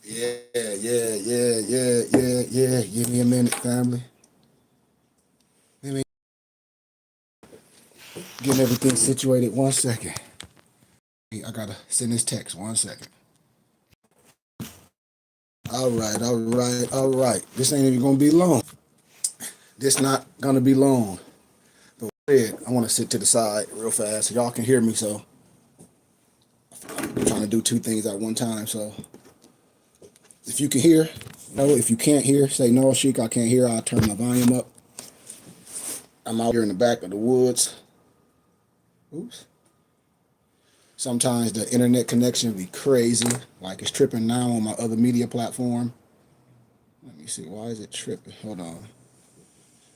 Yeah. Give me a minute, family. Let me get everything situated. 1 second. Hey, I gotta send this text. 1 second. All right. This ain't even gonna be long. This not gonna be long. But I want to sit to the side real fast so y'all can hear me. So I'm trying to do two things at one time. So if you can hear, no. If you can't hear, say no, Sheik. I can't hear. I'll turn my volume up. I'm out here in the back of the woods. Oops. Sometimes the internet connection be crazy, like it's tripping now on my other media platform. Let me see, why is it tripping? Hold on.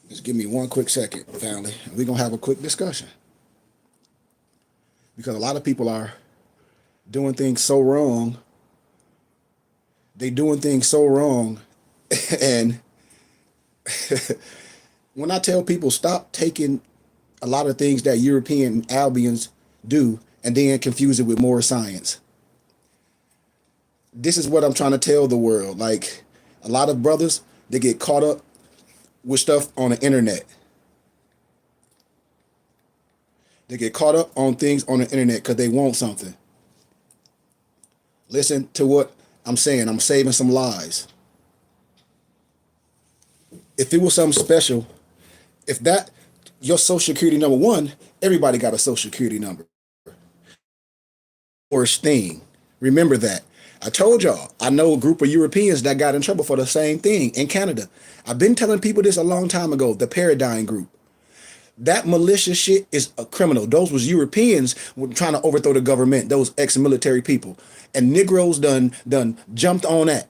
Just give me 1 quick second, family. We're going to have a quick discussion. Because a lot of people are doing things so wrong. They doing things so wrong. And when I tell people stop taking a lot of things that European Albions do and then confuse it with more science. This is what I'm trying to tell the world. Like, a lot of brothers, they get caught up with stuff on the internet. They get caught up on things on the internet because they want something. Listen to what I'm saying. I'm saving some lies. If it was something special, if that, your social security number one, everybody got a social security number. Worst thing. Remember that. I told y'all, I know a group of Europeans that got in trouble for the same thing in Canada. I've been telling people this a long time ago, the Paradigm Group. That malicious shit is a criminal. Those was Europeans trying to overthrow the government, those ex-military people. And Negroes done jumped on that.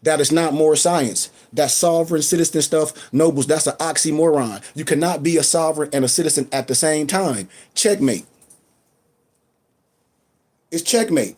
That is not more science. That sovereign citizen stuff, nobles, that's an oxymoron. You cannot be a sovereign and a citizen at the same time. Checkmate. It's checkmate.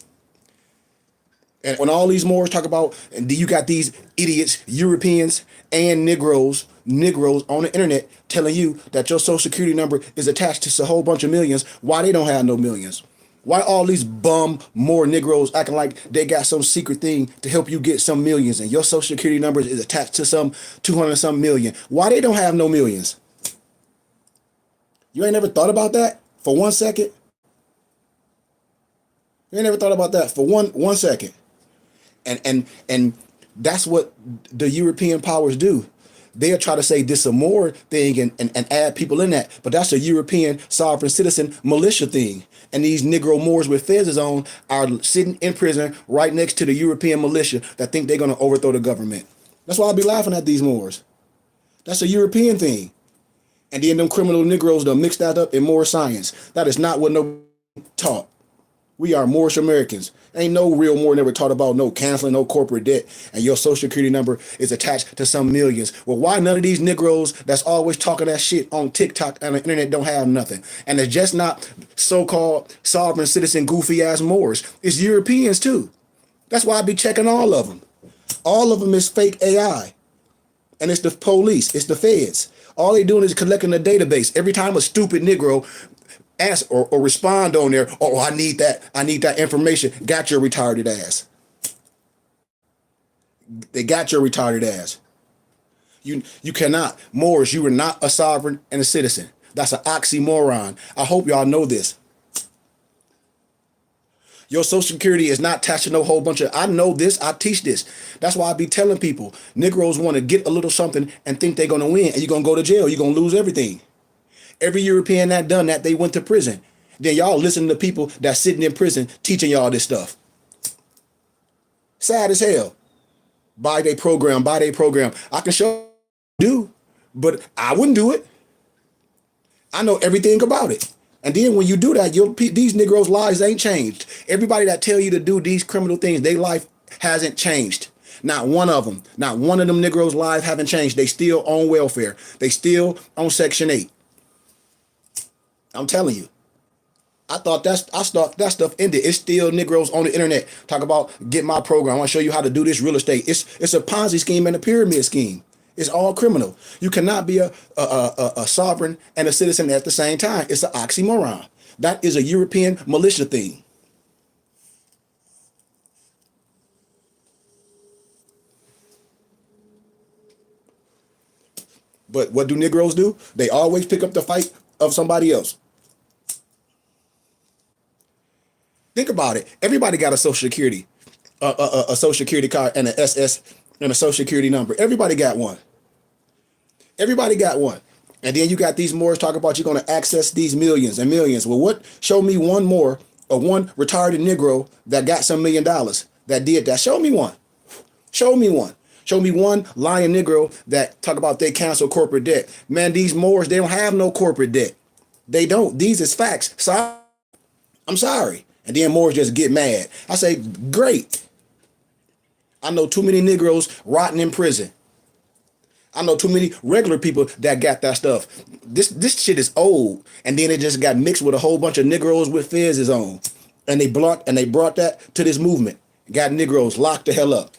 And when all these Moors talk about, and you got these idiots, Europeans and Negroes on the internet telling you that your social security number is attached to a whole bunch of millions, why they don't have no millions? Why all these bum Moor Negroes acting like they got some secret thing to help you get some millions and your social security number is attached to some 200 some million? Why they don't have no millions? You ain't never thought about that for 1 second? You ain't never thought about that for one second. And that's what the European powers do. They'll try to say this a more thing and add people in that, but that's a European sovereign citizen militia thing. And these Negro Moors with fezes on are sitting in prison right next to the European militia that think they're going to overthrow the government. That's why I'll be laughing at these Moors. That's a European thing. And then them criminal Negroes done mix that up in more science. That is not what no taught. We are Moorish Americans. Ain't no real Moor never taught about no canceling, no corporate debt, and your social security number is attached to some millions. Well, why none of these Negroes that's always talking that shit on TikTok and the internet don't have nothing? And it's just not so-called sovereign citizen goofy ass Moors. It's Europeans too. That's why I be checking all of them. All of them is fake AI. And it's the police, it's the feds. All they doing is collecting a database. Every time a stupid Negro ask or respond on there, oh, I need that information. Got your retarded ass. They got your retarded ass. You cannot. Moors, you are not a sovereign and a citizen. That's an oxymoron. I hope y'all know this. Your social security is not attached to no whole bunch of, I know this, I teach this. That's why I be telling people, Negroes want to get a little something and think they're going to win, and you're going to go to jail. You're going to lose everything. Every European that done that, they went to prison. Then y'all listen to people that's sitting in prison teaching y'all this stuff. Sad as hell. Buy their program. I can show you, but I wouldn't do it. I know everything about it. And then when you do that, these Negroes' lives ain't changed. Everybody that tell you to do these criminal things, their life hasn't changed. Not one of them. Not one of them Negroes' lives haven't changed. They still on welfare. They still on Section 8. I'm telling you. I thought that stuff ended. It's still Negroes on the internet talk about get my program. I want to show you how to do this real estate. It's a Ponzi scheme and a pyramid scheme. It's all criminal. You cannot be a sovereign and a citizen at the same time. It's an oxymoron. That is a European militia thing. But what do Negroes do? They always pick up the fight of somebody else. Think about it. Everybody got a social security, a social security card and an SS and a social security number. Everybody got one. Everybody got one. And then you got these Moors talking about you're going to access these millions and millions. Well, what? Show me one more or one retarded Negro that got some $1 million that did that. Show me one. Show me one. Show me one lying Negro that talk about they cancel corporate debt. Man, these Moors, they don't have no corporate debt. They don't. These is facts. So I'm sorry. And then Moors just get mad. I say, great. I know too many Negroes rotting in prison. I know too many regular people that got that stuff. This shit is old. And then it just got mixed with a whole bunch of Negroes with fezes on. And they brought that to this movement. Got Negroes locked the hell up.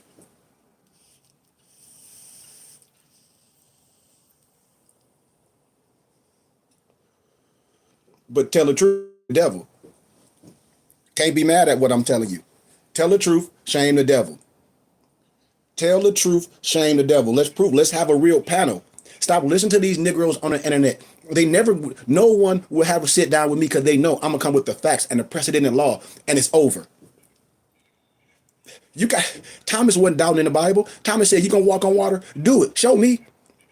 But tell the truth, the devil. Can't be mad at what I'm telling you. Tell the truth, shame the devil. Tell the truth, shame the devil. Let's prove. Let's have a real panel. Stop listening to these Negroes on the internet. No one will have a sit down with me because they know I'm gonna come with the facts and the precedent and law, and it's over. Thomas wasn't down in the Bible. Thomas said, "You gonna walk on water? Do it. Show me."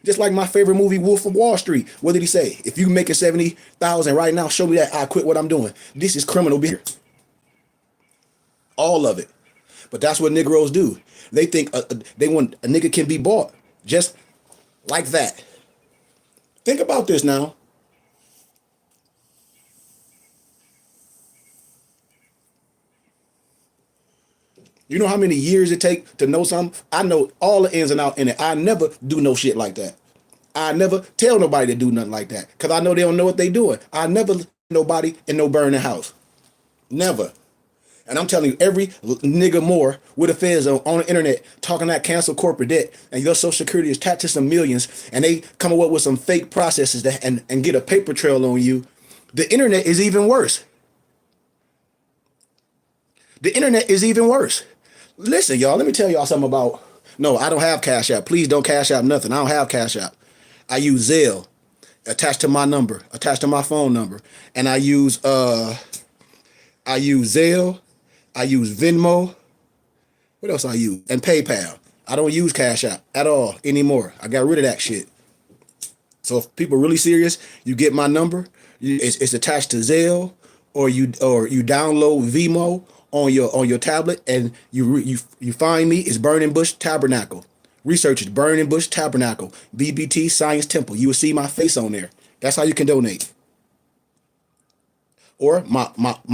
Just like my favorite movie, Wolf of Wall Street. What did he say? If you making 70,000 right now, show me that. I quit what I'm doing. This is criminal behavior. All of it. But that's what Negroes do. They think they want a nigga can be bought just like that. Think about this now. You know how many years it take to know something? I know all the ins and outs in it. I never do no shit like that. I never tell nobody to do nothing like that because I know they don't know what they doing. I never nobody in no burning house. Never. And I'm telling you, every nigga more with a feds on the internet talking that cancel corporate debt and your social security is taxed to some millions and they come up with some fake processes that and get a paper trail on you. The internet is even worse. The internet is even worse. Listen, y'all, let me tell y'all something about, no, I don't have Cash App. Please don't Cash App nothing. I don't have Cash App. I use Zelle attached to my number, attached to my phone number. And I use Zelle, I use Venmo. What else I use? And PayPal. I don't use Cash App at all anymore. I got rid of that shit. So if people are really serious, you get my number. It's attached to Zelle, or you download Venmo on your tablet, and you find me. It's Burning Bush Tabernacle. Research it. Burning Bush Tabernacle. BBT Science Temple. You will see my face on there. That's how you can donate. Or my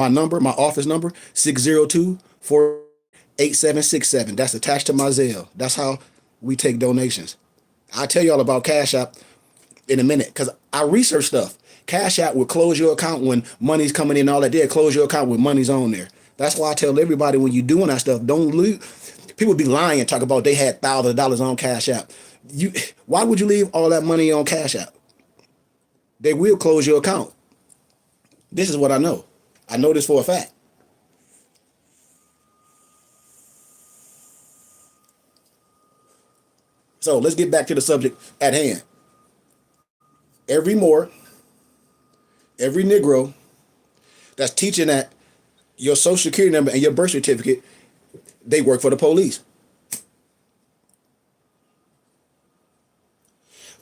number, my office number, 602-48767. That's attached to my Zelle. That's how we take donations. I'll tell y'all about Cash App in a minute because I research stuff. Cash App will close your account when money's coming in, all that. They'll close your account when money's on there. That's why I tell everybody when you're doing that stuff, don't lose. People be lying, talk about they had thousands of dollars on Cash App. Why would you leave all that money on Cash App? They will close your account. This is what I know. I know this for a fact. So let's get back to the subject at hand. Every Negro that's teaching that your social security number and your birth certificate, they work for the police.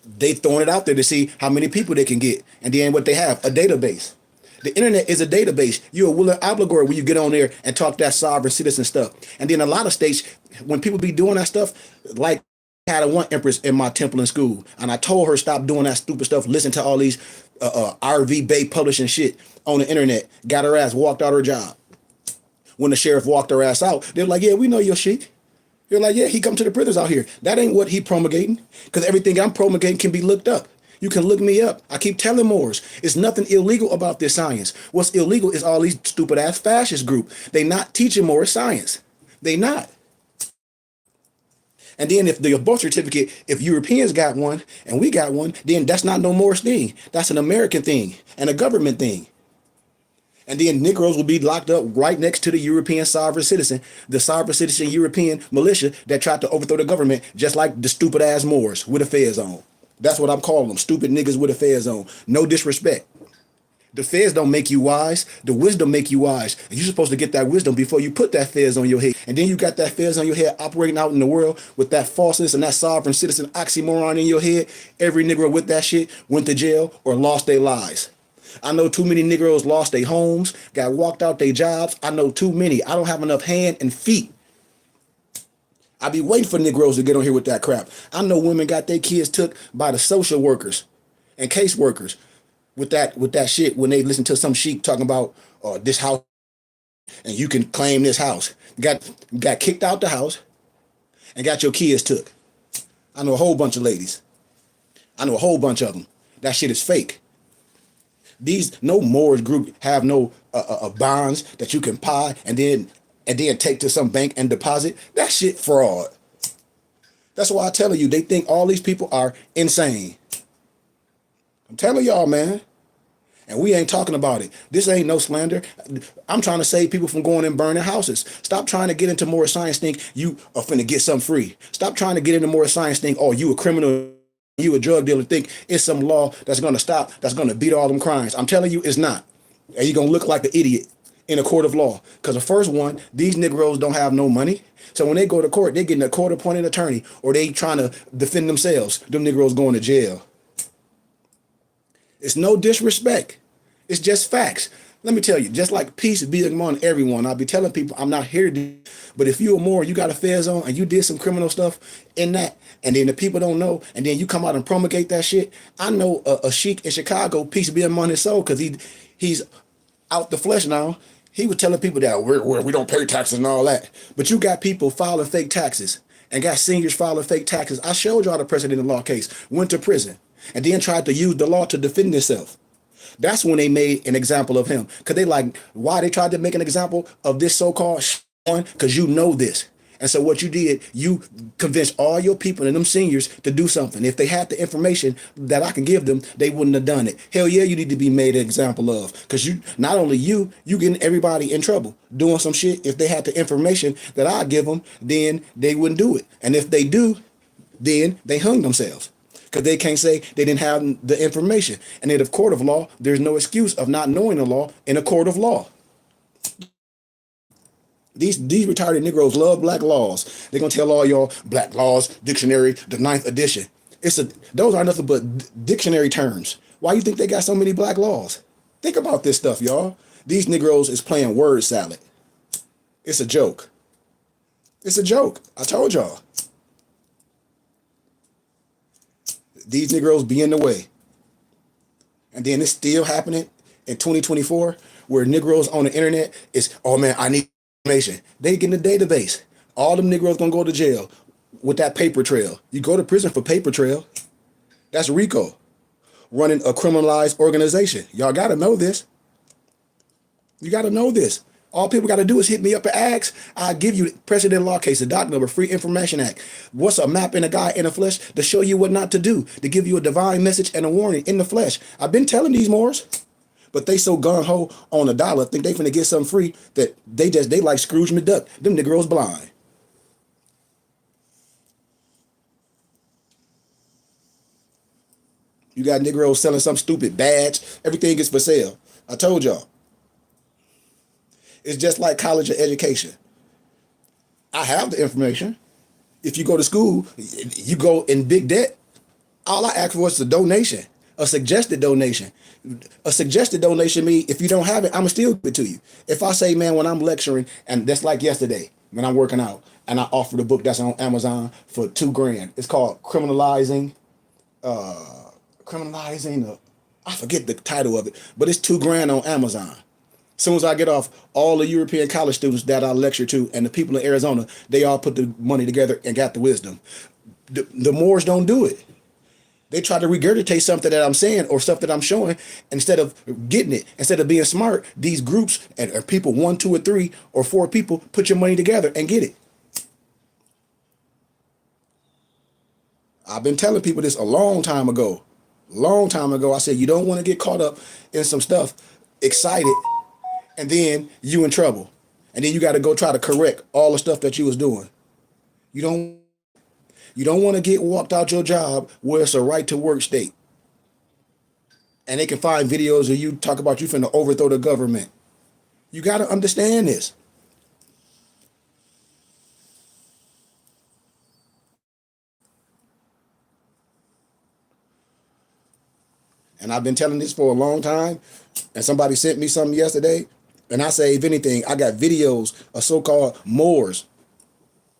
They throwing it out there to see how many people they can get. And then what they have, a database. The internet is a database. You're a willing obligor when you get on there and talk that sovereign citizen stuff. And then a lot of states, when people be doing that stuff, like I had a one empress in my temple in school, and I told her stop doing that stupid stuff, listen to all these RV Bay publishing shit on the internet, got her ass walked out her job. When the sheriff walked her ass out, they're like, yeah, we know your sheik. You're like, yeah, he come to the prisons out here. That ain't what he promulgating, because everything I'm promulgating can be looked up. You can look me up. I keep telling Moors, it's nothing illegal about this science. What's illegal is all these stupid ass fascist group. They not teaching Moors science. They not. And then if the birth certificate, if Europeans got one and we got one, then that's not no Moors thing. That's an American thing and a government thing. And then Negroes will be locked up right next to the European sovereign citizen, the sovereign citizen European militia that tried to overthrow the government, just like the stupid ass Moors with the feds on. That's what I'm calling them. Stupid niggas with a fez on. No disrespect. The feds don't make you wise. The wisdom make you wise. And you're supposed to get that wisdom before you put that feds on your head. And then you got that feds on your head operating out in the world with that falseness and that sovereign citizen oxymoron in your head. Every Negro with that shit went to jail or lost their lives. I know too many Negroes lost their homes, got walked out their jobs. I know too many. I don't have enough hand and feet. I be waiting for Negroes to get on here with that crap. I know women got their kids took by the social workers and caseworkers with that shit when they listen to some sheik talking about this house and you can claim this house. Got kicked out the house and got your kids took. I know a whole bunch of ladies. I know a whole bunch of them. That shit is fake. These no Moors group have no bonds that you can buy and then take to some bank and deposit. That shit fraud. That's why I'm telling you, they think all these people are insane. I'm telling y'all, man. And we ain't talking about it. This ain't no slander. I'm trying to save people from going and burning houses. Stop trying to get into more science think you are finna get something free. Stop trying to get into more science think, oh, you a criminal, you a drug dealer, think it's some law that's gonna stop, that's gonna beat all them crimes. I'm telling you, it's not. And you're gonna look like the idiot in a court of law. Because the first one, these Negroes don't have no money. So when they go to court, they're getting a court-appointed attorney or they trying to defend themselves. Them Negroes going to jail. It's no disrespect. It's just facts. Let me tell you, just like peace be among everyone, I'll be telling people I'm not here to, but if you're more, you got a fez on and you did some criminal stuff in that, and then the people don't know, and then you come out and promulgate that shit. I know a sheik in Chicago, peace be among his soul, because he's out the flesh now. He was telling people that we don't pay taxes and all that. But you got people filing fake taxes and got seniors filing fake taxes. I showed y'all the precedent-in-law case, went to prison, and then tried to use the law to defend himself. That's when they made an example of him. Because they like, why they tried to make an example of this so-called one? Because you know this. And so what you did, you convinced all your people and them seniors to do something. If they had the information that I can give them, they wouldn't have done it. Hell yeah, you need to be made an example of. Because you, not only you getting everybody in trouble doing some shit. If they had the information that I give them, then they wouldn't do it. And if they do, then they hung themselves. Because they can't say they didn't have the information. And in a court of law, there's no excuse of not knowing the law in a court of law. These retarded Negroes love black laws. They're gonna tell all y'all black laws dictionary, the 9th edition. Those are nothing but dictionary terms. Why you think they got so many black laws? Think about this stuff, y'all. These Negroes is playing word salad. It's a joke. It's a joke. I told y'all. These Negroes be in the way. And then it's still happening in 2024 where Negroes on the internet is, oh man, I need information. They get in the database. All them Negroes gonna go to jail with that paper trail. You go to prison for paper trail. That's RICO, running a criminalized organization. Y'all gotta know this. You gotta know this. All people got to do is hit me up and ask. I'll give you precedent-in-law case, the doc number, Free Information Act. What's a map in a guy in the flesh to show you what not to do, to give you a divine message and a warning in the flesh. I've been telling these Moors, but they so gung-ho on a dollar, think they finna get something free that they like Scrooge McDuck. Them Negroes blind. You got Negroes selling some stupid badge. Everything is for sale. I told y'all. It's just like college or education. I have the information. If you go to school, you go in big debt. All I ask for is a donation, a suggested donation. A suggested donation means if you don't have it, I'm going to still give it to you. If I say, man, when I'm lecturing, and that's like yesterday, when I'm working out, and I offered a book that's on Amazon for $2,000. It's called I forget the title of it, but it's $2,000 on Amazon. As soon as I get off, all the European college students that I lecture to and the people in Arizona, they all put the money together and got the wisdom. The Moors don't do it. They try to regurgitate something that I'm saying or stuff that I'm showing instead of getting it. Instead of being smart, these groups and people, 1, 2, or 3, or 4 people, put your money together and get it. I've been telling people this a long time ago. Long time ago, I said, you don't want to get caught up in some stuff, excited, and then you in trouble. And then you got to go try to correct all the stuff that you was doing. You You don't want to get walked out your job where it's a right to work state. And they can find videos of you talk about you finna overthrow the government. You got to understand this. And I've been telling this for a long time. And somebody sent me something yesterday. And I say, if anything, I got videos of so-called Moors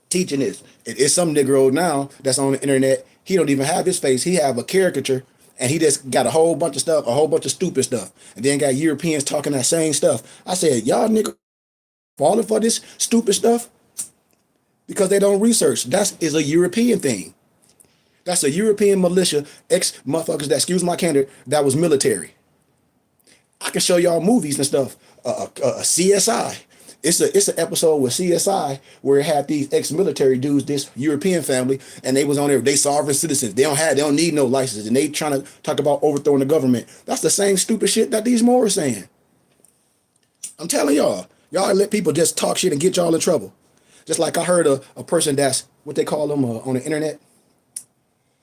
teaching this. It's some Negro now that's on the internet. He don't even have his face. He have a caricature, and he just got a whole bunch of stuff, a whole bunch of stupid stuff. And then got Europeans talking that same stuff. I said, y'all nigga falling for this stupid stuff because they don't research. That is a European thing. That's a European militia, ex-motherfuckers that, excuse my candor, that was military. I can show y'all movies and stuff. CSI. It's an episode with CSI where it had these ex-military dudes, this European family, and they was on there. They sovereign citizens. They don't need no license, and they trying to talk about overthrowing the government. That's the same stupid shit that these more are saying. I'm telling y'all let people just talk shit and get y'all in trouble. Just like I heard a person that's what they call them on the internet.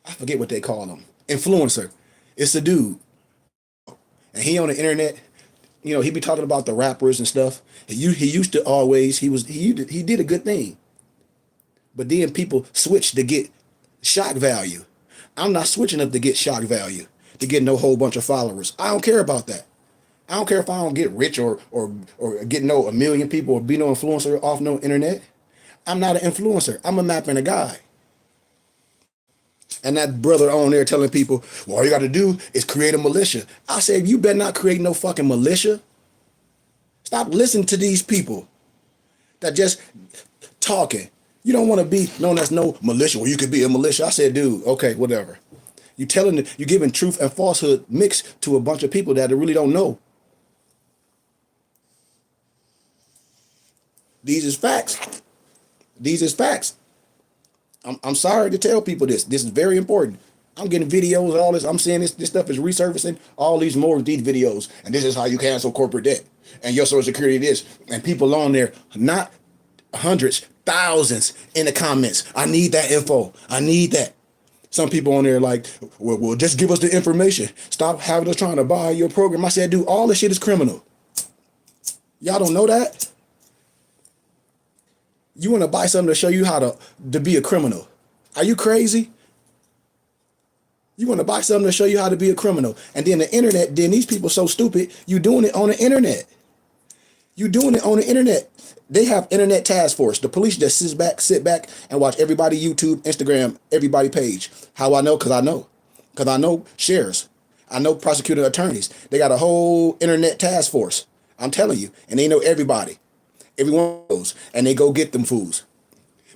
I forget what they call them. Influencer. It's a dude. And he on the internet, he be talking about the rappers and stuff. He used to always, he did a good thing. But then people switched to get shock value. I'm not switching up to get shock value, to get no whole bunch of followers. I don't care about that. I don't care if I don't get rich or get a million people or be no influencer off no internet. I'm not an influencer. I'm a map and a guy. And that brother on there telling people, well, all you got to do is create a militia. I said, you better not create no fucking militia. Stop listening to these people that just talking. You don't want to be known as no militia. Well, you could be a militia. I said, dude, okay, whatever. You giving truth and falsehood mixed to a bunch of people that really don't know. These is facts. These is facts. I'm sorry to tell people this. This is very important. I'm getting videos and all this. I'm seeing this stuff is resurfacing. All these more of these videos. And this is how you cancel corporate debt. And your social security this. And people on there, not hundreds, thousands in the comments. I need that info. I need that. Some people on there like, well, just give us the information. Stop having us trying to buy your program. I said, dude, all this shit is criminal. Y'all don't know that? You want to buy something to show you how to be a criminal. Are you crazy? You want to buy something to show you how to be a criminal. And then the internet, then these people so stupid, you doing it on the internet. You doing it on the internet. They have internet task force. The police just sit back and watch everybody YouTube, Instagram, everybody page. How I know? Because I know. Because I know sheriffs. I know prosecuting attorneys. They got a whole internet task force. I'm telling you. And they know everybody. Everyone knows, and they go get them fools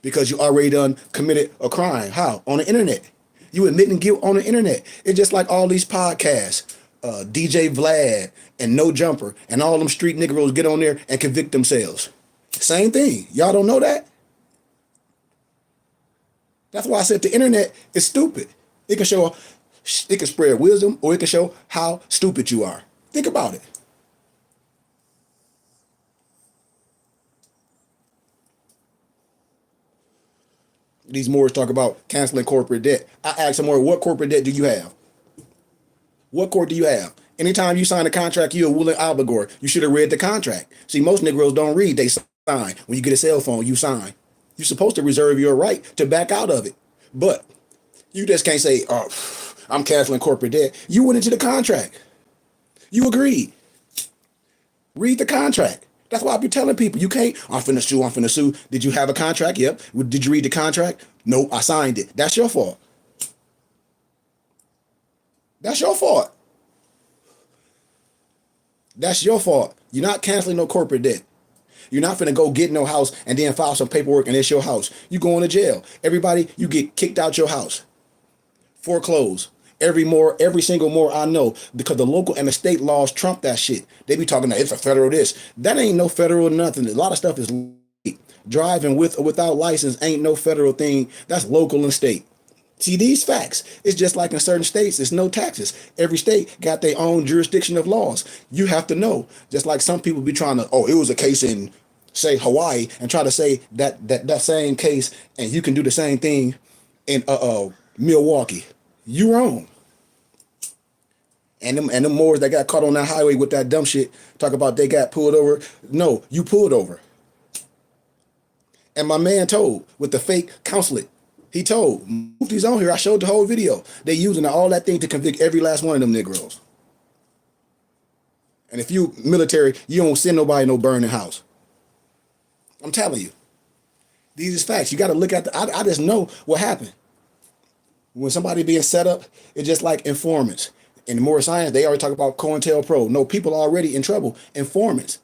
because you already done committed a crime. How? On the internet. You admitting guilt on the internet. It's just like all these podcasts, DJ Vlad and No Jumper and all them street niggeros get on there and convict themselves. Same thing. Y'all don't know that? That's why I said the internet is stupid. It can spread wisdom, or it can show how stupid you are. Think about it. These Moors talk about canceling corporate debt. I asked them more, what corporate debt do you have? What court do you have? Anytime you sign a contract, you're a willing obligor. You should have read the contract. See, most Negroes don't read, they sign. When you get a cell phone, you sign. You're supposed to reserve your right to back out of it. But you just can't say, oh, I'm canceling corporate debt. You went into the contract. You agreed. Read the contract. That's why I be telling people, you can't, I'm finna sue. Did you have a contract? Yep. Did you read the contract? No, I signed it. That's your fault. That's your fault. That's your fault. You're not canceling no corporate debt. You're not finna go get no house and then file some paperwork and it's your house. You going to jail. Everybody, you get kicked out your house. Foreclosed. Every single more I know, because the local and the state laws trump that shit. They be talking that it's a federal this. That ain't no federal nothing. A lot of stuff is driving with or without license ain't no federal thing. That's local and state. See, these facts, it's just like in certain states, it's no taxes. Every state got their own jurisdiction of laws. You have to know. Just like some people be trying to, it was a case in, say, Hawaii, and try to say that same case, and you can do the same thing in Milwaukee. You wrong. And them Moors that got caught on that highway with that dumb shit, talk about they got pulled over. No, you pulled over. And my man told with the fake consulate, he told, Mufti's on here, I showed the whole video. They using all that thing to convict every last one of them Negroes. And if you military, you don't send nobody no burning house. I'm telling you. These is facts. You got to look at I just know what happened. When somebody being set up, it's just like informants. In the more science, they already talk about COINTELPRO. No, people are already in trouble. Informants.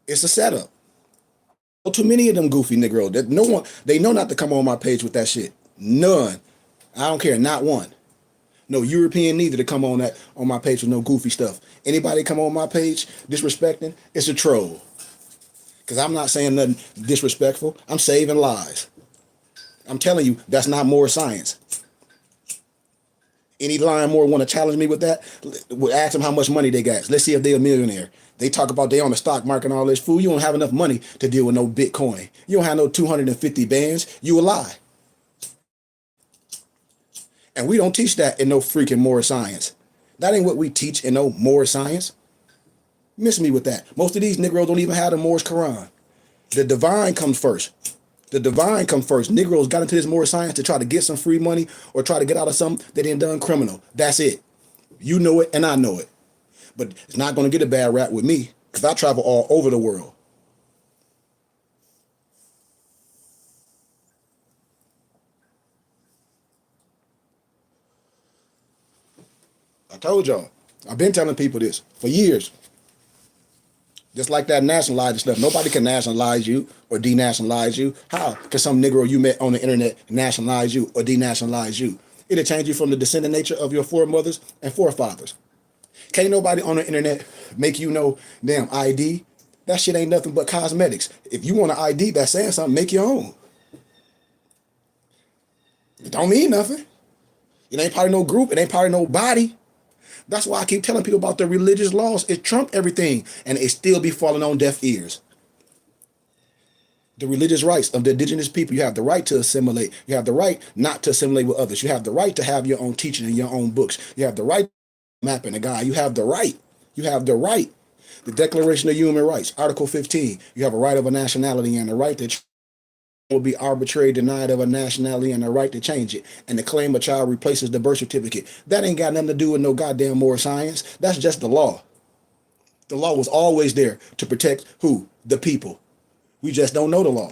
It's a setup. Too many of them goofy Negroes. That no one, they know not to come on my page with that shit. None. I don't care, not one. No European neither to come on my page with no goofy stuff. Anybody come on my page disrespecting, it's a troll. Because I'm not saying nothing disrespectful. I'm saving lives. I'm telling you, that's not more science. Any lion more want to challenge me with that? We'll ask them how much money they got. Let's see if they're a millionaire. They talk about they on the stock market and all this fool. You don't have enough money to deal with no Bitcoin. You don't have no 250 bands. You a lie. And we don't teach that in no freaking more science. That ain't what we teach in no more science. Miss me with that. Most of these Negroes don't even have the Moorish Quran. The divine comes first. The divine comes first. Negroes got into this more science to try to get some free money or try to get out of something they done done criminal. That's it. You know it and I know it. But it's not going to get a bad rap with me because I travel all over the world. I told y'all. I've been telling people this for years. Just like that nationalized stuff. Nobody can nationalize you or denationalize you. How can some Negro you met on the internet nationalize you or denationalize you? It'll change you from the descendant nature of your foremothers and forefathers. Can't nobody on the internet make you no damn ID. That shit ain't nothing but cosmetics. If you want an ID that's saying something, make your own. It don't mean nothing. It ain't part of no group. It ain't part of no body. That's why I keep telling people about the religious laws. It trump everything, and it still be falling on deaf ears. The religious rights of the indigenous people. You have the right to assimilate. You have the right not to assimilate with others. You have the right to have your own teaching and your own books. You have the right to map in a guy. You have the right. You have the right. The Declaration of Human Rights, Article 15. You have a right of a nationality and the right to will be arbitrarily denied of a nationality and the right to change it. And the claim a child replaces the birth certificate. That ain't got nothing to do with no goddamn more science. That's just the law. The law was always there to protect who? The people. We just don't know the law.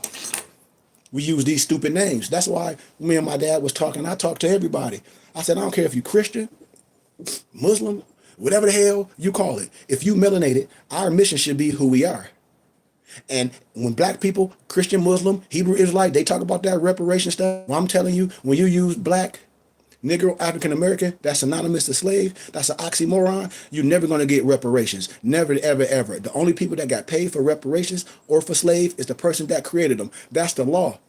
We use these stupid names. That's why me and my dad was talking. I talked to everybody. I said, I don't care if you're Christian, Muslim, whatever the hell you call it. If you melanated, our mission should be who we are. And when black people, Christian, Muslim, Hebrew, Israelite, they talk about that reparation stuff. Well, I'm telling you, when you use black, Negro, African American, that's synonymous to slave. That's an oxymoron. You're never going to get reparations. Never, ever, ever. The only people that got paid for reparations or for slave is the person that created them. That's the law.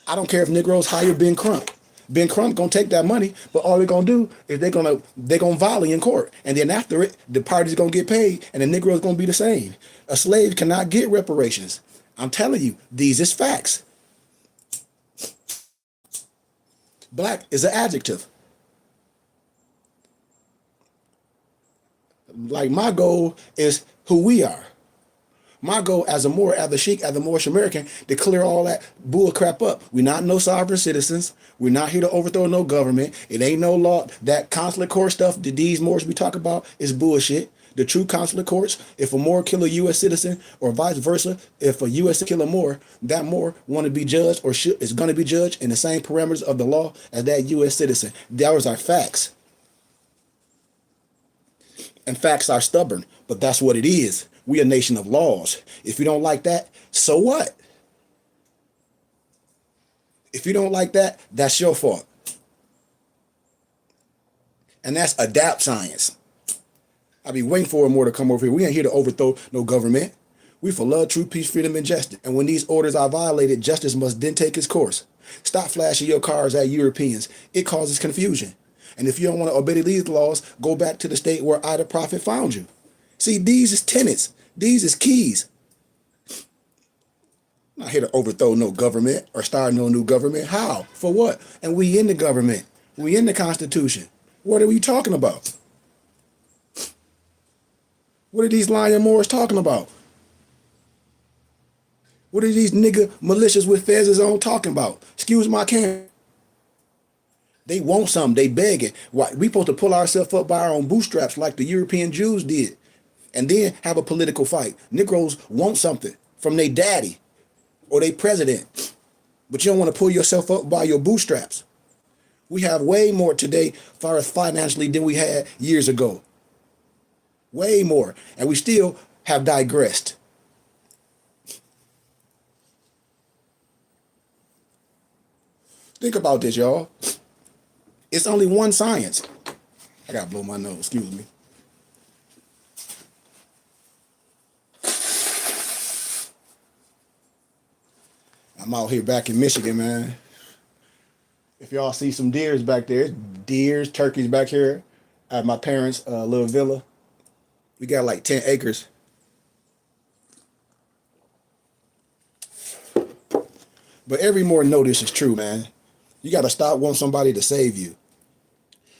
I don't care if Negroes hire Ben Crump. Ben Crump gonna take that money, but all they're gonna do is they're gonna volley in court, and then after it, the party's gonna get paid, and the Negro's gonna be the same. A slave cannot get reparations. I'm telling you, these is facts. Black is an adjective. Like my goal is who we are. My goal as a Moorish American, to clear all that bull crap up. We're not no sovereign citizens. We're not here to overthrow no government. It ain't no law. That consular court stuff that these Moors we talk about is bullshit. The true consular courts, if a Moor kill a U.S. citizen or vice versa, if a U.S. kill a Moor, that Moor want to be judged or is going to be judged in the same parameters of the law as that U.S. citizen. Those are facts. And facts are stubborn, but that's what it is. We a nation of laws. If you don't like that, so what? If you don't like that, that's your fault. And that's adapt science. I be waiting for more to come over here. We ain't here to overthrow no government. We for love, truth, peace, freedom, and justice. And when these orders are violated, justice must then take its course. Stop flashing your cars at Europeans. It causes confusion. And if you don't want to obey these laws, go back to the state where I, the prophet, found you. See, these is tenets. These is keys. I'm not here to overthrow no government or start no new government. How? For what? And we in the government. We in the Constitution. What are we talking about? What are these lying Moors talking about? What are these nigga militias with fezes on talking about? Excuse my can. They want something. They begging. Why? We supposed to pull ourselves up by our own bootstraps like the European Jews did, and then have a political fight. Negroes want something from their daddy or their president, but you don't want to pull yourself up by your bootstraps. We have way more today, as far as financially, than we had years ago. Way more, and we still have digressed. Think about this, y'all. It's only one science. I gotta blow my nose, excuse me. I'm out here back in Michigan, man. If y'all see some deers back there, it's deers, turkeys back here at my parents' little villa. We got like 10 acres. But every more know this is true, man. You gotta stop wanting somebody to save you.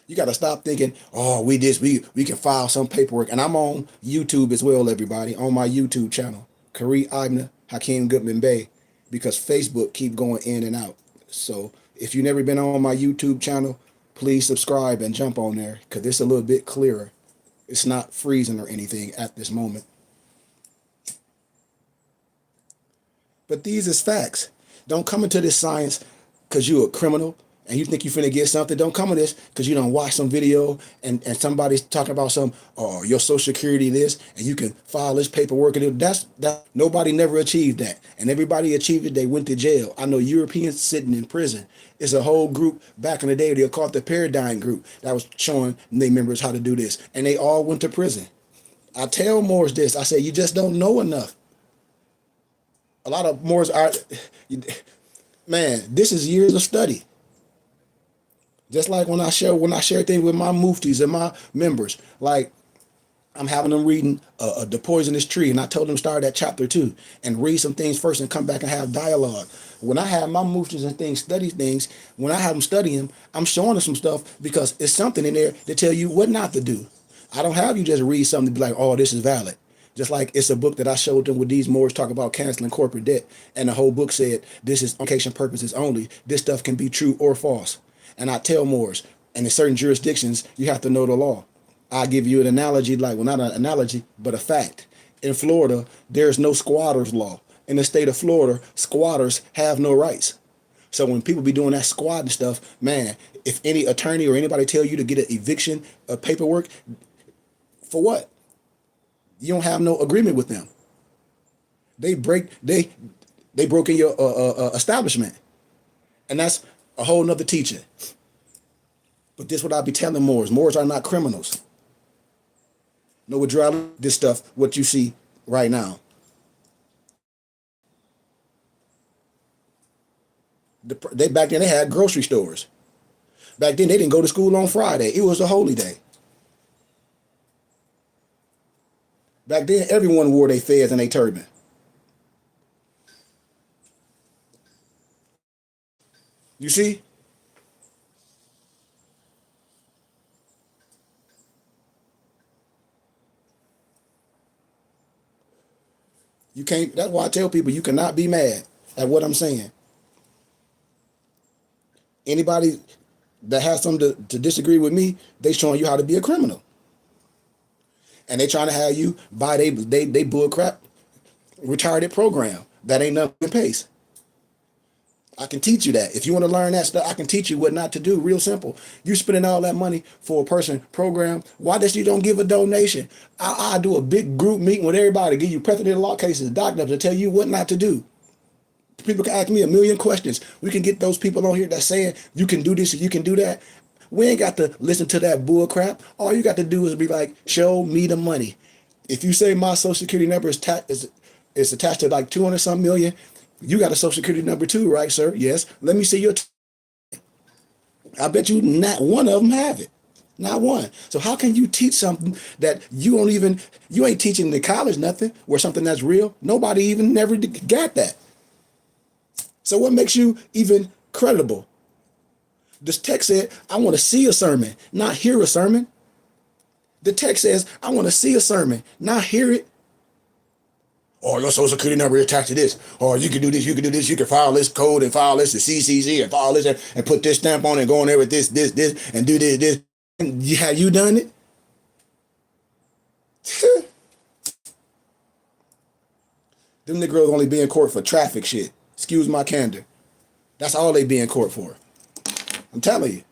You gotta stop thinking, oh, we can file some paperwork. And I'm on YouTube as well, everybody, on my YouTube channel, Kareem Ibn Hakeem Goodman Bey, because Facebook keep going in and out. So if you've never been on my YouTube channel, please subscribe and jump on there, because it's a little bit clearer. It's not freezing or anything at this moment. But these is facts. Don't come into this science because you're a criminal and you think you finna get something. Don't come to this because you don't watch some video and somebody's talking about some, oh, your social security this, and you can file this paperwork. And that nobody never achieved that. And everybody achieved it, they went to jail. I know Europeans sitting in prison. It's a whole group back in the day, they were called the Paradigm Group, that was showing their members how to do this. And they all went to prison. I tell Moors this, I say, you just don't know enough. A lot of Moors are, man, this is years of study. Just like when I share things with my muftis and my members, like I'm having them reading The Poisonous Tree, and I told them start at chapter 2 and read some things first and come back and have dialogue. When I have my muftis and things, study things, when I have them study them, I'm showing them some stuff because it's something in there to tell you what not to do. I don't have you just read something to be like, oh, this is valid. Just like it's a book that I showed them with these Moors talk about canceling corporate debt. And the whole book said, this is on education purposes only. This stuff can be true or false. And I tell Moors, and in certain jurisdictions, you have to know the law. I'll give you an analogy, like, well, not an analogy, but a fact. In Florida, there's no squatters law. In the state of Florida, squatters have no rights. So when people be doing that squatting stuff, man, if any attorney or anybody tell you to get an eviction paperwork, for what? You don't have no agreement with them. They broke in your establishment. And that's a whole nother teaching. But this is what I be telling Moors. Moors are not criminals. No withdrawal, this stuff, what you see right now. Back then they had grocery stores. Back then they didn't go to school on Friday. It was a holy day. Back then everyone wore their fez and their turban. You see? You can't, that's why I tell people you cannot be mad at what I'm saying. Anybody that has something to disagree with me, they showing you how to be a criminal. And they trying to have you buy they bull crap retarded program that ain't nothing pace. I can teach you that. If you want to learn that stuff, I can teach you what not to do. Real simple. You spending all that money for a person program. Why does you don't give a donation? I do a big group meeting with everybody, give you precedent law cases, documents to tell you what not to do. People can ask me a million questions. We can get those people on here that's saying you can do this and you can do that. We ain't got to listen to that bull crap. All you got to do is be like, show me the money. If you say my social security number is attached to like 200 some million, you got a social security number too, right, sir? Yes. Let me see your. I bet you not one of them have it. Not one. So how can you teach something that you ain't teaching in the college nothing, or something that's real? Nobody even never got that. So what makes you even credible? This text said, I want to see a sermon, not hear a sermon. The text says, I want to see a sermon, not hear it. Or your social security number is attached to this. Or you can do this, you can do this, you can file this code and file this to CCC and file this and put this stamp on it and go on there with this, and do this. And have you done it? Them niggas only be in court for traffic shit. Excuse my candor. That's all they be in court for. I'm telling you.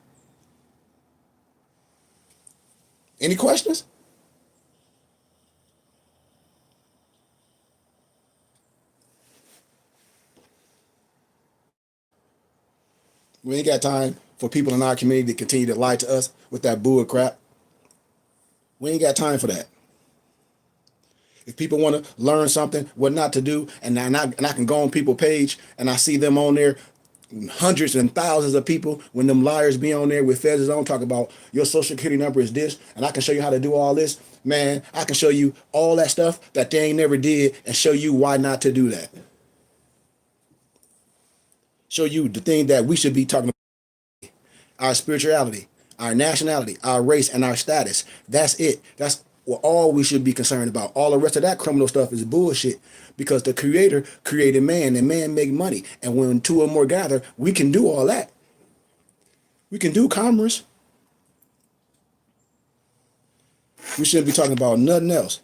Any questions? We ain't got time for people in our community to continue to lie to us with that bull crap. We ain't got time for that. If people want to learn something, what not to do, and I can go on people's page and I see them on there, hundreds and thousands of people, when them liars be on there with feathers on, talk about your social security number is this, and I can show you how to do all this. Man, I can show you all that stuff that they ain't never did and show you why not to do that. Show you the thing that we should be talking about: our spirituality, our nationality, our race, and our status. That's it. That's what all we should be concerned about. All the rest of that criminal stuff is bullshit, because the Creator created man and man make money. And when two or more gather, we can do all that. We can do commerce. We shouldn't be talking about nothing else.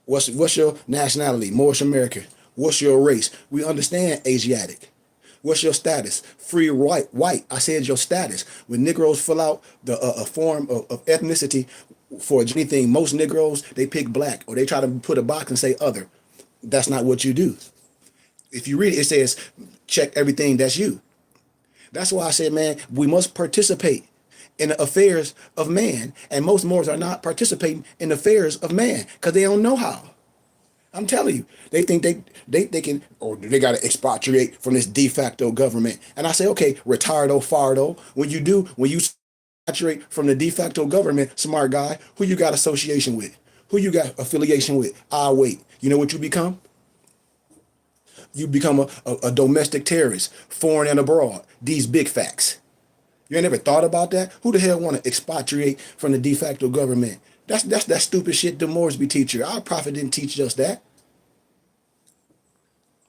What's your nationality? Moorish American. What's your race? We understand Asiatic. What's your status? Free white. I said your status. When Negroes fill out the a form of ethnicity for anything, most Negroes, they pick black, or they try to put a box and say other. That's not what you do. If you read it, it says check everything that's you. That's why I said, man, we must participate in the affairs of man. And most Moors are not participating in the affairs of man because they don't know how. I'm telling you, they think they can, or they got to expatriate from this de facto government. And I say, okay, retardo, fardo. When you expatriate from the de facto government, smart guy, who you got association with? Who you got affiliation with? Wait. You know what you become? You become a domestic terrorist, foreign and abroad. These big facts. You ain't never thought about that? Who the hell want to expatriate from the de facto government? That's that stupid shit the Moresby teacher. Our prophet didn't teach us that.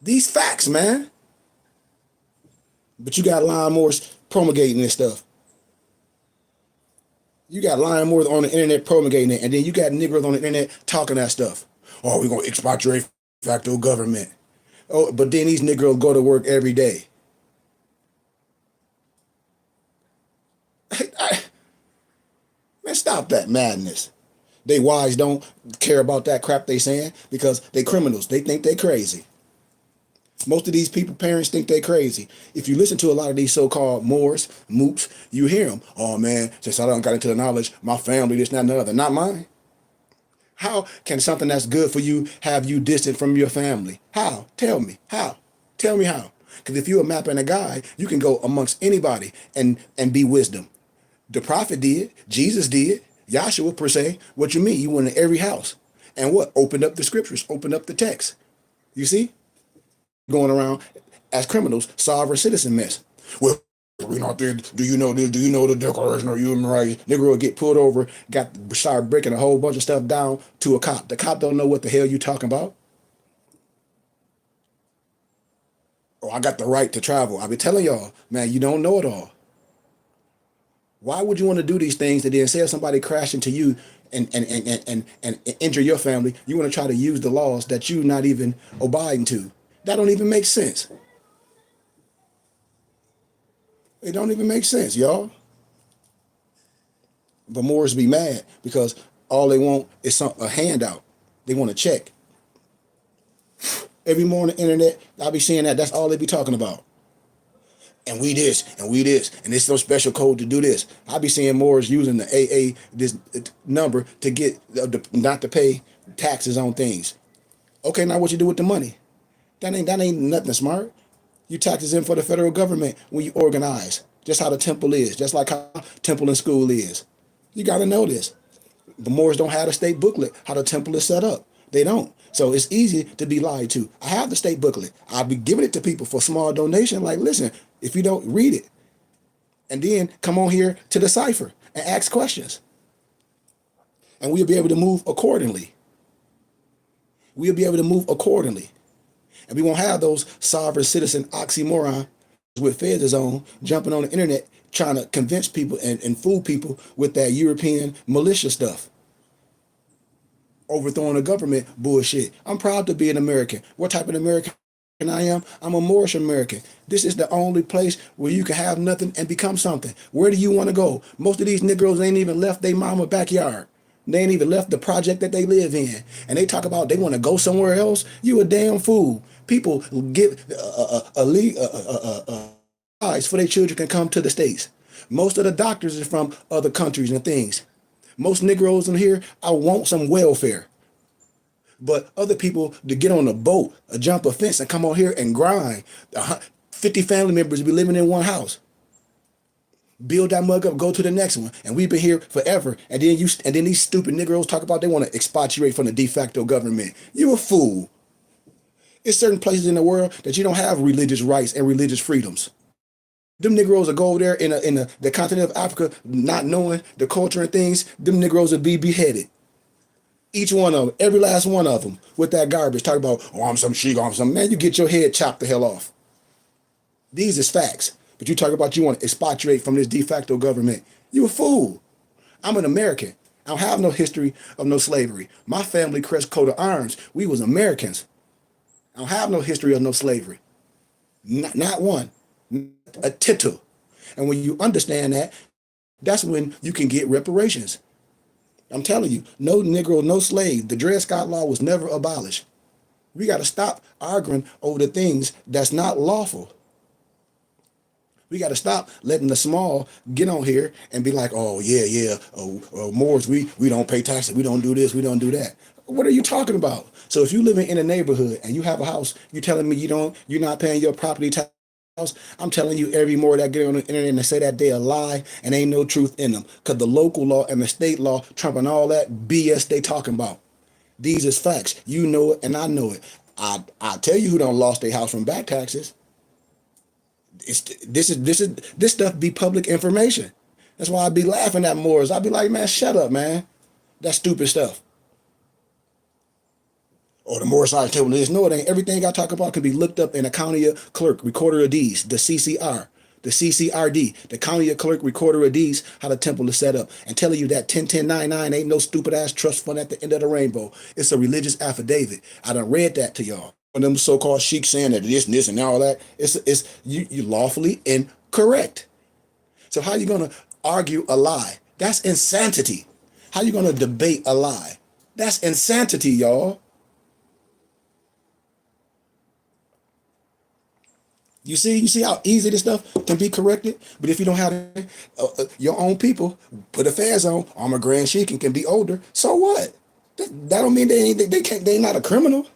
These facts, man. But you got Lion Moors promulgating this stuff. You got Lion Moors on the internet promulgating it, and then you got Negroes on the internet talking that stuff. Oh, we're going to expatriate facto government. Oh, but then these Negroes go to work every day. Man, stop that madness. They wise don't care about that crap they saying because they criminals. They think they crazy. Most of these people, parents, think they crazy. If you listen to a lot of these so-called Moors, moops, you hear them. Oh man, since I don't got into the knowledge, my family, this, that, and the other. Not mine. How can something that's good for you have you distant from your family? How? Tell me. How? Tell me how. Because if you're a map and a guide, you can go amongst anybody and be wisdom. The prophet did. Jesus did. Yahshua per se. What you mean? You went in every house. And what? Opened up the scriptures. Opened up the text. You see? Going around as criminals, sovereign citizen mess. Well, we're not there. Do you know this? Do you know the Declaration of Human Rights? Nigga will get pulled over, start breaking a whole bunch of stuff down to a cop. The cop don't know what the hell you talking about. Oh, I got the right to travel. I be telling y'all, man, you don't know it all. Why would you want to do these things and then say if somebody crash into you and injure your family, you want to try to use the laws that you not even abiding to? That don't even make sense. It don't even make sense, y'all. But Moors be mad because all they want is a handout. They want a check. Every morning on the internet, I'll be seeing that. That's all they be talking about. And we this, and we this, and there's no special code to do this. I'll be seeing Moors using the AA, this number to get, not to pay taxes on things. Okay, now what you do with the money? That ain't nothing smart. You taxes in for the federal government when you organize. Just how the temple is. Just like how temple and school is. You got to know this. The Moors don't have a state booklet how the temple is set up. They don't. So it's easy to be lied to. I have the state booklet. I'll be giving it to people for small donation. Like, listen, if you don't read it, and then come on here to the cipher and ask questions, and we'll be able to move accordingly. We'll be able to move accordingly. And we won't have those sovereign citizen oxymoron with feds on jumping on the internet trying to convince people and fool people with that European militia stuff. Overthrowing the government bullshit. I'm proud to be an American. What type of American I am? I'm a Moorish American. This is the only place where you can have nothing and become something. Where do you want to go? Most of these Negroes ain't even left their mama backyard. They ain't even left the project that they live in. And they talk about they want to go somewhere else. You a damn fool. People give advice for their children can come to the States. Most of the doctors are from other countries and things. Most Negroes in here, I want some welfare. But other people to get on a boat, jump a fence and come on here and grind. 50 family members be living in one house. Build that mug up, go to the next one. And we've been here forever. And then these stupid Negroes talk about they want to expatriate from the de facto government. You a fool. It's certain places in the world that you don't have religious rights and religious freedoms. Them Negroes will go over there in the continent of Africa, not knowing the culture and things. Them Negroes will be beheaded. Each one of them, every last one of them, with that garbage. Talk about, oh, I'm some sheik, I'm some man. You get your head chopped the hell off. These is facts. But you talk about you want to expatriate from this de facto government. You a fool. I'm an American. I don't have no history of no slavery. My family crest coat of arms. We was Americans. I don't have no history of no slavery. Not one. A tittle. And when you understand that, that's when you can get reparations. I'm telling you, no Negro, no slave. The Dred Scott Law was never abolished. We got to stop arguing over the things that's not lawful. We got to stop letting the small get on here and be like, oh, yeah, Moors, we don't pay taxes. We don't do this. We don't do that. What are you talking about? So if you live in a neighborhood and you have a house, you're telling me you're not paying your property tax. I'm telling you, every Moor that get on the internet and say that they a lie and ain't no truth in them. Because the local law and the state law trumping all that BS they talking about. These is facts. You know it and I know it. I tell you who don't lost their house from back taxes. This stuff be public information. That's why I be laughing at Moors. I be like, man, shut up, man. That's stupid stuff. Or the Moorish side table is. No, it ain't. Everything I talk about can be looked up in a county clerk, recorder of deeds, the CCR, the CCRD, the county clerk, recorder of deeds, how the temple is set up. And telling you that 101099 ain't no stupid ass trust fund at the end of the rainbow. It's a religious affidavit. I done read that to y'all. One of them so-called sheiks saying that this and this and all that. It's you lawfully incorrect. So how you gonna argue a lie? That's insanity. How you gonna debate a lie? That's insanity, y'all. You see how easy this stuff can be corrected? But if you don't have your own people, put a fez on, I'm a grand sheik and can be older, so what? That don't mean they not a criminal.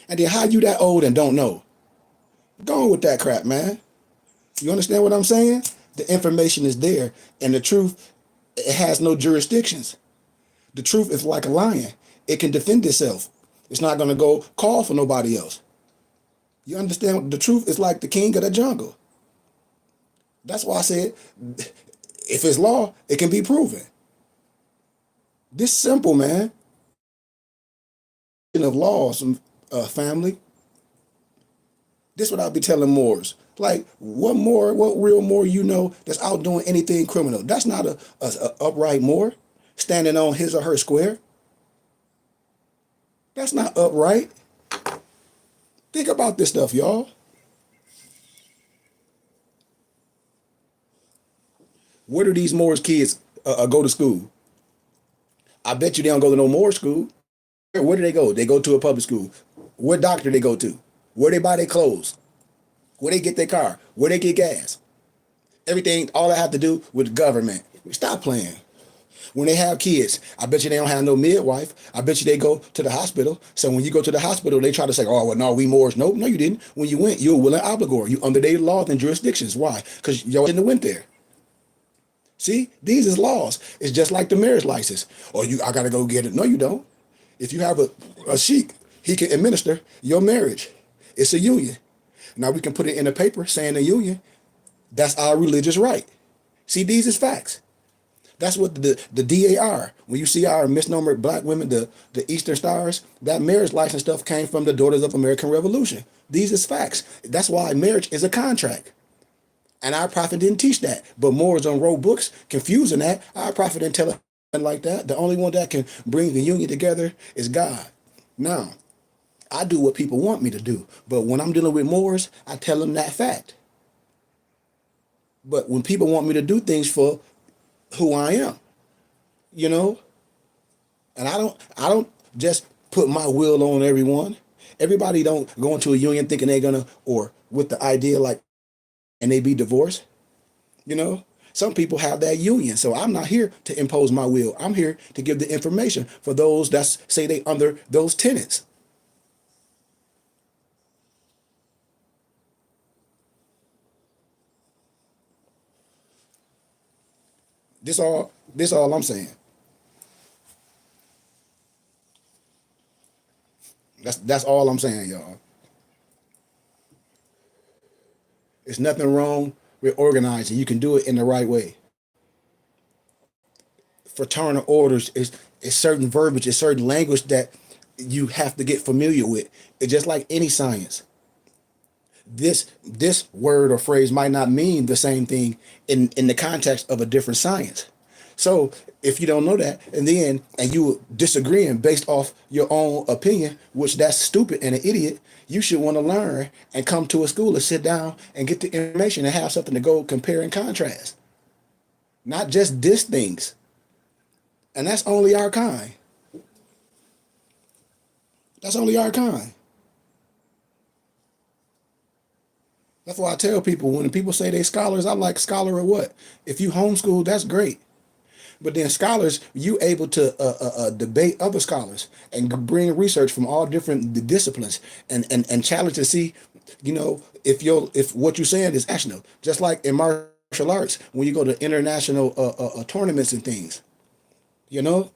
And then how you that old and don't know? Go on with that crap, man. You understand what I'm saying? The information is there, and the truth, it has no jurisdictions. The truth is like a lion. It can defend itself. It's not going to go call for nobody else. You understand? The truth is like the king of the jungle. That's why I said, if it's law, it can be proven. This simple, man. Of laws, family. This is what I'll be telling Moors. Like, what real Moor you know that's out doing anything criminal? That's not a upright Moor standing on his or her square. That's not upright. Think about this stuff, y'all. Where do these Moors kids go to school? I bet you they don't go to no Moor school. Where do they go? They go to a public school. What doctor they go to? Where they buy their clothes? Where they get their car? Where they get gas? Everything, all that have to do with government. Stop playing. When they have kids, I bet you they don't have no midwife. I bet you they go to the hospital. So when you go to the hospital, they try to say, oh, well, no, we Moors. Nope, no, you didn't. When you went, you were willing obligor. You under their laws and jurisdictions. Why? Because y'all didn't went there. See, these is laws. It's just like the marriage license. Oh, I got to go get it. No, you don't. If you have a sheik, he can administer your marriage. It's a union. Now we can put it in a paper saying a union. That's our religious right. See, these is facts. That's what the DAR. When you see our misnomer black women, the Eastern Stars, that marriage license stuff came from the Daughters of American Revolution. These is facts. That's why marriage is a contract. And our prophet didn't teach that. But Moors on wrote books confusing that. Our prophet didn't tell it like that. The only one that can bring the union together is God. Now, I do what people want me to do. But when I'm dealing with Moors, I tell them that fact. But when people want me to do things for who I am, you know, and I don't just put my will on everyone. Everybody don't go into a union thinking they're gonna, or with the idea like, and they be divorced, you know. Some people have that union. So I'm not here to impose my will. I'm here to give the information for those that say they under those tenets. This all I'm saying. That's all I'm saying, y'all. There's nothing wrong with organizing. You can do it in the right way. Fraternal orders is certain verbiage, is certain language that you have to get familiar with. It's just like any science. This word or phrase might not mean the same thing in the context of a different science. So if you don't know that, and you disagreeing based off your own opinion, which that's stupid and an idiot, you should want to learn and come to a school and sit down and get the information and have something to go compare and contrast. Not just diss things. And that's only our kind. That's only our kind. That's why I tell people when people say they scholars, I'm like, scholar or what? If you homeschool, that's great. But then scholars, you able to debate other scholars and bring research from all different disciplines and challenge to see, you know, if what you're saying is actionable. Just like in martial arts, when you go to international tournaments and things, you know,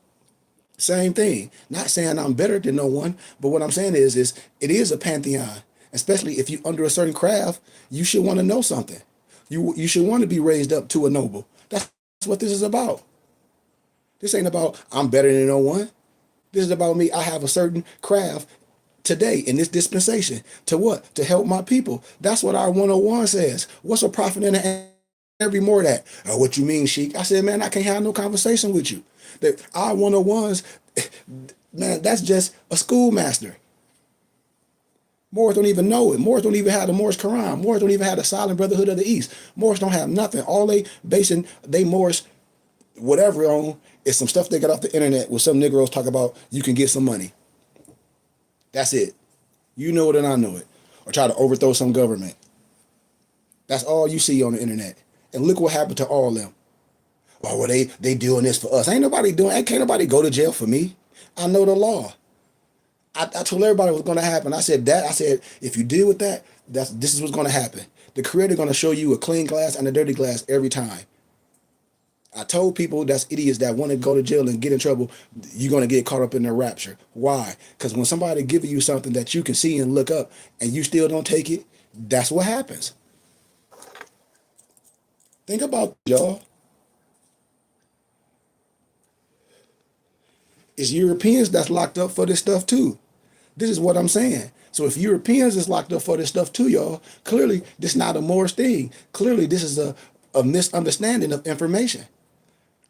same thing. Not saying I'm better than no one, but what I'm saying is it is a pantheon. Especially if you under a certain craft, you should want to know something. You should want to be raised up to a noble. That's what this is about. This ain't about I'm better than no one. This is about me. I have a certain craft today in this dispensation. To what? To help my people. That's what our 101 says. What's a prophet in the every more that? What you mean, Sheik? I said, man, I can't have no conversation with you. That our 101s, man, that's just a schoolmaster. Moors don't even know it. Moors don't even have the Moorish Quran. Moors don't even have the Silent Brotherhood of the East. Moors don't have nothing. All they basing they Moors whatever on is some stuff they got off the internet where some Negroes talk about you can get some money. That's it. You know it and I know it. Or try to overthrow some government. That's all you see on the internet. And look what happened to all of them. Oh, well, they doing this for us. Ain't nobody doing. Can't nobody go to jail for me. I know the law. I told everybody what was going to happen. I said, if you deal with that, this is what's going to happen. The Creator going to show you a clean glass and a dirty glass every time. I told people that's idiots that want to go to jail and get in trouble, you're going to get caught up in their rapture. Why? Because when somebody gives you something that you can see and look up and you still don't take it, that's what happens. Think about it, y'all. It's Europeans that's locked up for this stuff too. This is what I'm saying. So if Europeans is locked up for this stuff too, y'all, clearly this is not a Moorish thing. Clearly this is a misunderstanding of information.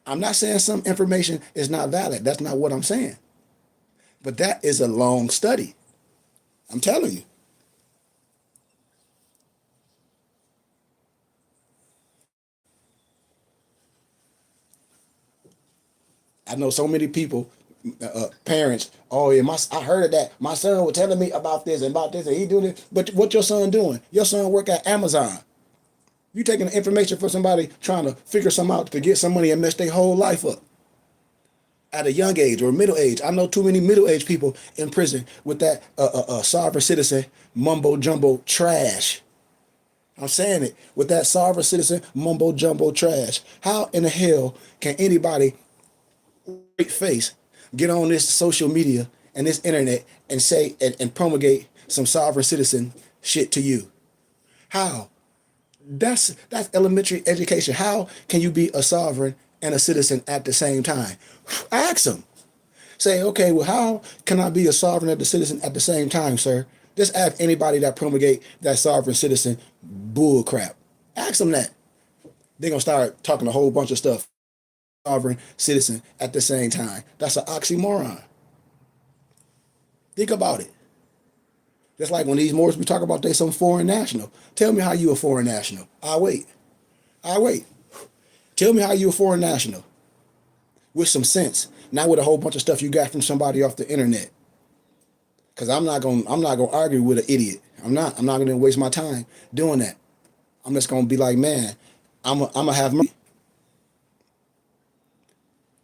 I'm not saying some information is not valid. That's not what I'm saying. But that is a long study. I'm telling you. I know so many people, parents. Oh yeah, I heard that my son was telling me about this and about this, and he doing it. But what your son doing? Your son work at Amazon. You taking the information from somebody trying to figure something out to get some money and mess their whole life up at a young age or middle age. I know too many middle-aged people in prison with that sovereign citizen mumbo jumbo trash. I'm saying it with that sovereign citizen mumbo jumbo trash. How in the hell can anybody face get on this social media and this internet and say and promulgate some sovereign citizen shit to you? How? That's elementary education. How can you be a sovereign and a citizen at the same time? Ask them. Say, okay, well, how can I be a sovereign and a citizen at the same time, sir? Just ask anybody that promulgate that sovereign citizen bull crap. Ask them that. They're gonna start talking a whole bunch of stuff. Sovereign citizen at the same time. That's an oxymoron. Think about it. Just like when these Moors we talk about they some foreign national. Tell me how you a foreign national. I wait. I wait. Tell me how you a foreign national. With some sense. Not with a whole bunch of stuff you got from somebody off the internet. Cause I'm not gonna argue with an idiot. I'm not gonna waste my time doing that. I'm just gonna be like, man, I'm gonna have mercy.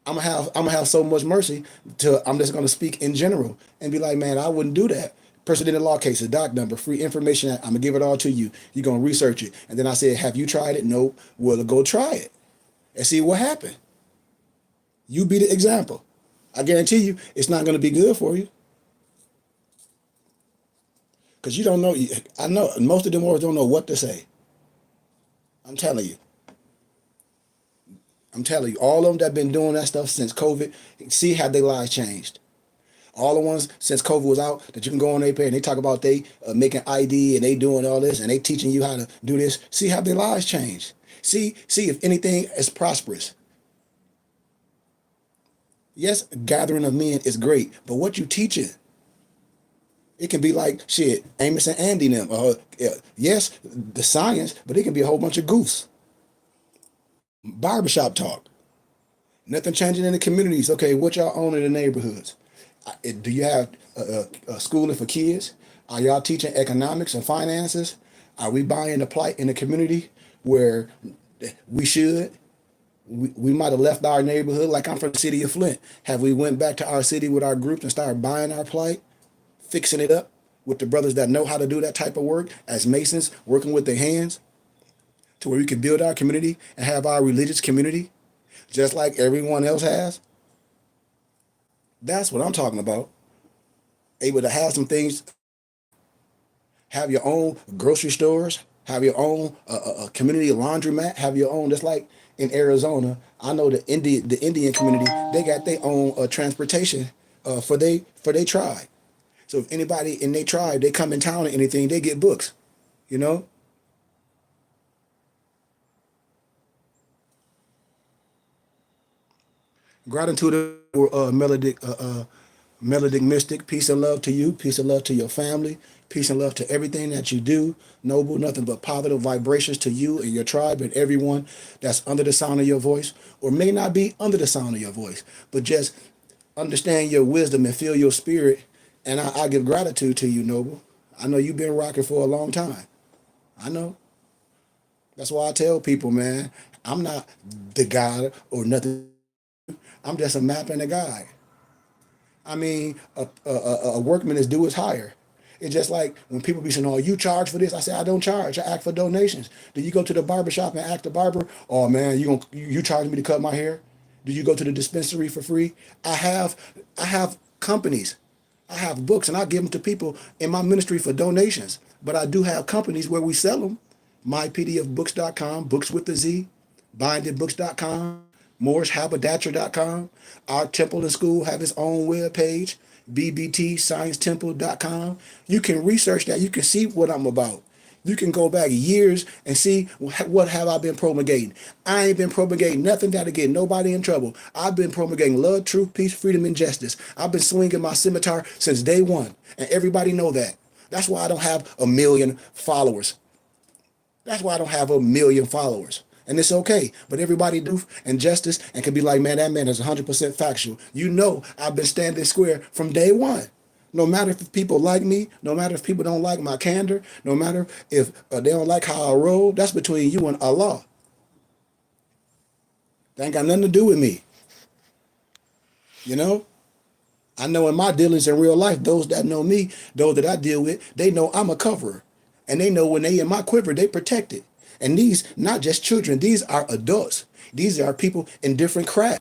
I'm gonna have so much mercy to I'm just gonna speak in general and be like, man, I wouldn't do that. Person in the law cases, doc number, free information. I'm gonna give it all to you. You're gonna research it. And then I said, have you tried it? No. Well, go try it and see what happened. You be the example. I guarantee you it's not gonna be good for you. Because you don't know. I know most of them words don't know what to say. I'm telling you. I'm telling you, all of them that been doing that stuff since COVID, see how their lives changed. All the ones since COVID was out that you can go on their page and they talk about they making ID and they doing all this and they teaching you how to do this. See how their lives changed. See if anything is prosperous. Yes, gathering of men is great, but what you teaching? It can be like shit, Amos and Andy them. Yes, the science, but it can be a whole bunch of goofs. Barbershop talk. Nothing changing in the communities. Okay, what y'all own in the neighborhoods? Do you have schooling for kids? Are y'all teaching economics and finances? Are we buying the plight in the community where we should? We might have left our neighborhood. Like I'm from the city of Flint. Have we went back to our city with our groups and started buying our plight, fixing it up with the brothers that know how to do that type of work as masons, working with their hands to where we can build our community and have our religious community just like everyone else has? That's what I'm talking about. Able to have some things, have your own grocery stores, have your own community laundromat, have your own. Just like in Arizona, I know the Indian community, they got their own transportation for they tribe. So if anybody in their tribe, they come in town or anything, they get books. You know, gratitude, melodic mystic. Peace and love to you. Peace and love to your family. Peace and love to everything that you do. Noble, nothing but positive vibrations to you and your tribe and everyone that's under the sound of your voice, or may not be under the sound of your voice, but just understand your wisdom and feel your spirit. And I give gratitude to you, Noble. I know you've been rocking for a long time. I know. That's why I tell people, man, I'm not the God or nothing. I'm just a map and a guide. I mean, a workman is due his hire. It's just like when people be saying, "Oh, you charge for this?" I say, "I don't charge. I ask for donations." Do you go to the barber shop and ask the barber, "Oh man, you charge me to cut my hair?" Do you go to the dispensary for free? I have companies. I have books and I give them to people in my ministry for donations. But I do have companies where we sell them. MyPDFBooks.com, books with the Z, bindedbooks.com, mooreshaberdasher.com. Our temple and school have its own web page, bbtsciencetemple.com. You can research that. You can see what I'm about. You can go back years and see what have I been promulgating. I ain't been promulgating nothing that'll get nobody in trouble. I've been promulgating love, truth, peace, freedom, and justice. I've been swinging my scimitar since day one, and everybody know that. That's why I don't have a million followers. That's why I don't have a million followers. And it's okay. But everybody do and justice and can be like, man, that man is 100% factual. You know, I've been standing square from day one. No matter if people like me, no matter if people don't like my candor, no matter if they don't like how I roll, that's between you and Allah. That ain't got nothing to do with me. You know? I know in my dealings in real life, those that know me, those that I deal with, they know I'm a coverer. And they know when they in my quiver, they protect it. And these, not just children, these are adults. These are people in different crafts.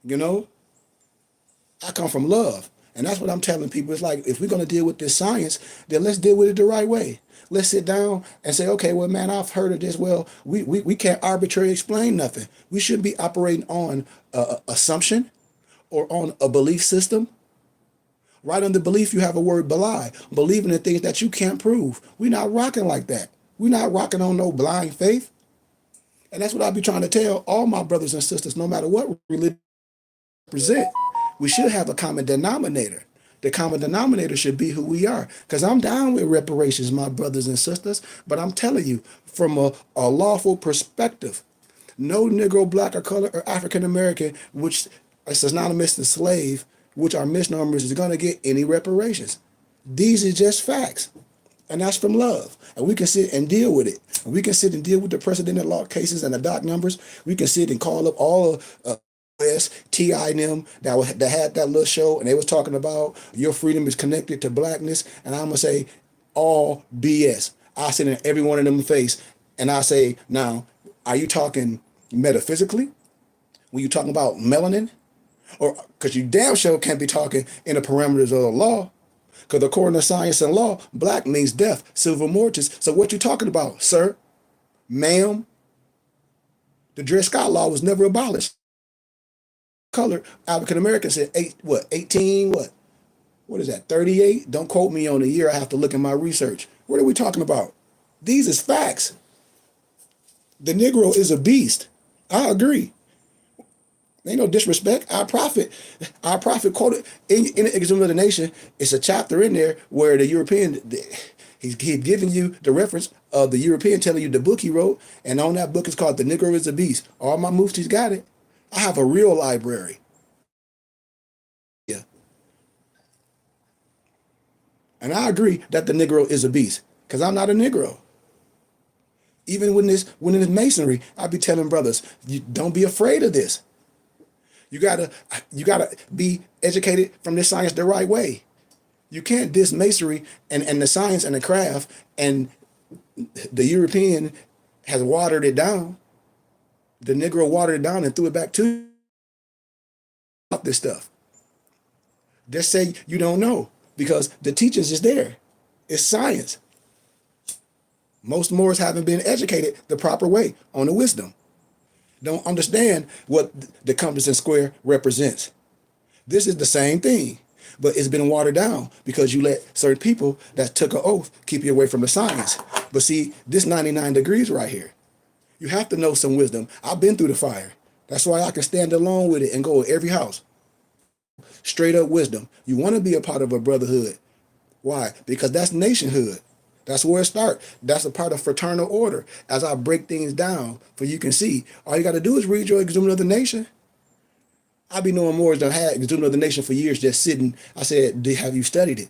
You know? I come from love. And that's what I'm telling people. It's like, if we're going to deal with this science, then let's deal with it the right way. Let's sit down and say, okay, well, man, I've heard of this. Well, we can't arbitrarily explain nothing. We shouldn't be operating on assumption or on a belief system. Right under belief, you have a word belie, believing in things that you can't prove. We're not rocking like that. We're not rocking on no blind faith. And that's what I be trying to tell all my brothers and sisters, no matter what religion present, we should have a common denominator. The common denominator should be who we are. Because I'm down with reparations, my brothers and sisters. But I'm telling you, from a lawful perspective, no Negro, Black, or color, or African American, which is synonymous to slave, which are misnomers, is going to get any reparations. These are just facts. And that's from love. And we can sit and deal with it. And we can sit and deal with the precedent law cases and the doc numbers. We can sit and call up all of Ti and them that had that little show, and they was talking about your freedom is connected to blackness, and I'm gonna say all BS. I sit in every one of them face, and I say, now, are you talking metaphysically? When you talking about melanin, or because you damn sure can't be talking in the parameters of the law, because according to science and law, black means death, silver mortis. So what you talking about, sir, ma'am? The Dred Scott law was never abolished. Color African American said 18, what is that, 38? Don't quote me on the year. I have to look in my research. What are we talking about? These is facts. The Negro is a beast. I agree. Ain't no disrespect. Our prophet quoted in the Exhumed of the Nation. It's a chapter in there where the European, he's giving you the reference of the European telling you the book he wrote, and on that book is called The Negro is a Beast. All my muftis got it. I have a real library. Yeah. And I agree that the Negro is a beast, because I'm not a Negro. Even when it's masonry, I be telling brothers, you don't be afraid of this. You gotta be educated from this science the right way. You can't diss masonry and the science and the craft, and the European has watered it down. The Negro watered it down and threw it back to this stuff. Just say you don't know, because the teachings is there. It's science. Most Moors haven't been educated the proper way on the wisdom. Don't understand what the compass and square represents. This is the same thing, but it's been watered down because you let certain people that took an oath keep you away from the science. But see, this 99 degrees right here, you have to know some wisdom. I've been through the fire. That's why I can stand alone with it and go to every house. Straight up wisdom. You want to be a part of a brotherhood. Why? Because that's nationhood. That's where it starts. That's a part of fraternal order. As I break things down for you can see, all you got to do is read your Exhumed of the Nation. I be knowing more than I had Exhumed of the Nation for years, just sitting. I said, have you studied it?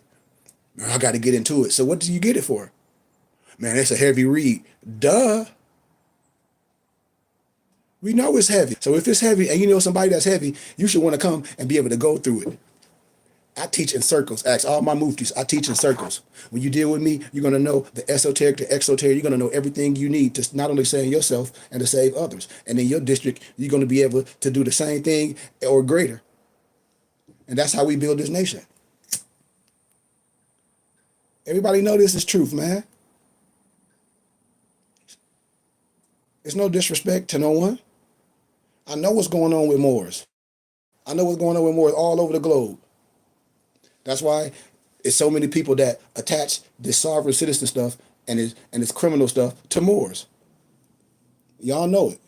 I got to get into it. So what do you get it for? Man, it's a heavy read. Duh. We know it's heavy. So if it's heavy and you know somebody that's heavy, you should want to come and be able to go through it. I teach in circles. Ask all my muftis. I teach in circles. When you deal with me, you're going to know the esoteric, the exoteric. You're going to know everything you need to not only save yourself and to save others. And in your district, you're going to be able to do the same thing or greater. And that's how we build this nation. Everybody know this is truth, man. It's no disrespect to no one. I know what's going on with Moors. I know what's going on with Moors all over the globe. That's why it's so many people that attach this sovereign citizen stuff and this criminal stuff to Moors. Y'all know it.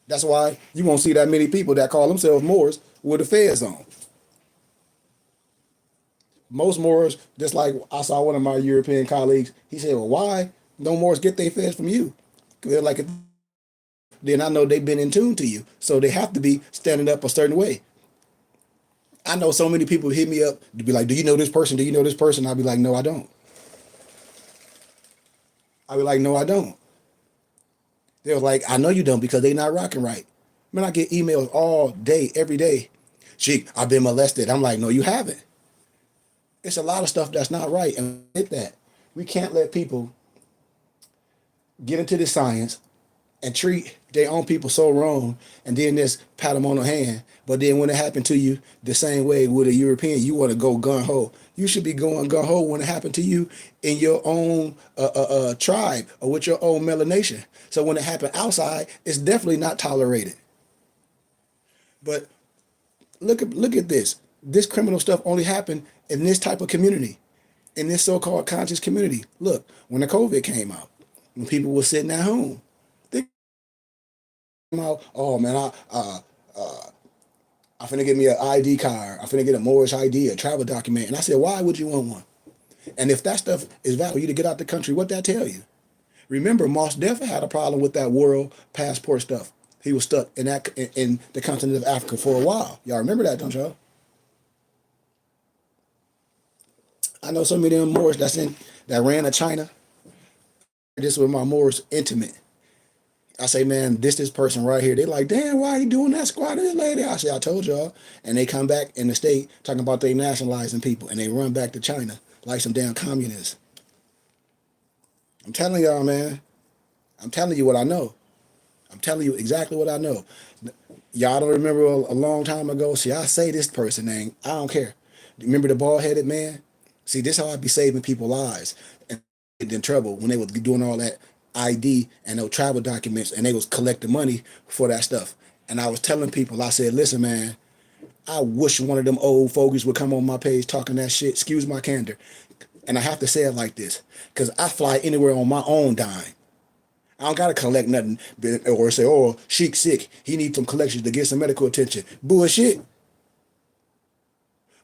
That's why you won't see that many people that call themselves Moors with the feds on. Most Moors, just like I saw one of my European colleagues, he said, well, why don't Moors get their feds from you? They're like, then I know they've been in tune to you. So they have to be standing up a certain way. I know so many people hit me up to be like, do you know this person? Do you know this person? I'll be like, no, I don't. I'll be like, no, I don't. They're like, I know you don't because they not rocking right. Man, I get emails all day, every day. Sheik, I've been molested. I'm like, no, you haven't. It's a lot of stuff that's not right. And with that, we can't let people get into this science and treat their own people so wrong, and then just pat them on the hand. But then when it happened to you, the same way with a European, you want to go gun ho. You should be going gun ho when it happened to you in your own tribe or with your own melanation. So when it happened outside, it's definitely not tolerated. But look at this. This criminal stuff only happened in this type of community, in this so-called conscious community. Look, when the COVID came out, when people were sitting at home, they came out, oh man, I finna get me an ID card. I finna get a Moorish ID, a travel document. And I said, why would you want one? And if that stuff is valid for you to get out the country, what that tell you? Remember, Moss definitely had a problem with that world passport stuff. He was stuck in the continent of Africa for a while. Y'all remember that, don't y'all? I know some of them Moors that ran to China. This was my Moors intimate. I say, man, this person right here. They like, damn, why are you doing that? Squad this lady. I say, I told y'all. And they come back in the state talking about they nationalizing people, and they run back to China like some damn communists. I'm telling y'all, man. I'm telling you what I know. I'm telling you exactly what I know. Y'all don't remember a long time ago? See, I say this person name. I don't care. Remember the bald-headed man? See, this how I be saving people lives and get in trouble when they was doing all that ID and those travel documents, and they was collecting money for that stuff. And I was telling people, I said, listen, man, I wish one of them old fogies would come on my page talking that shit. Excuse my candor. And I have to say it like this, because I fly anywhere on my own dime. I don't gotta collect nothing or say, oh, Sheik's sick. He needs some collections to get some medical attention. Bullshit.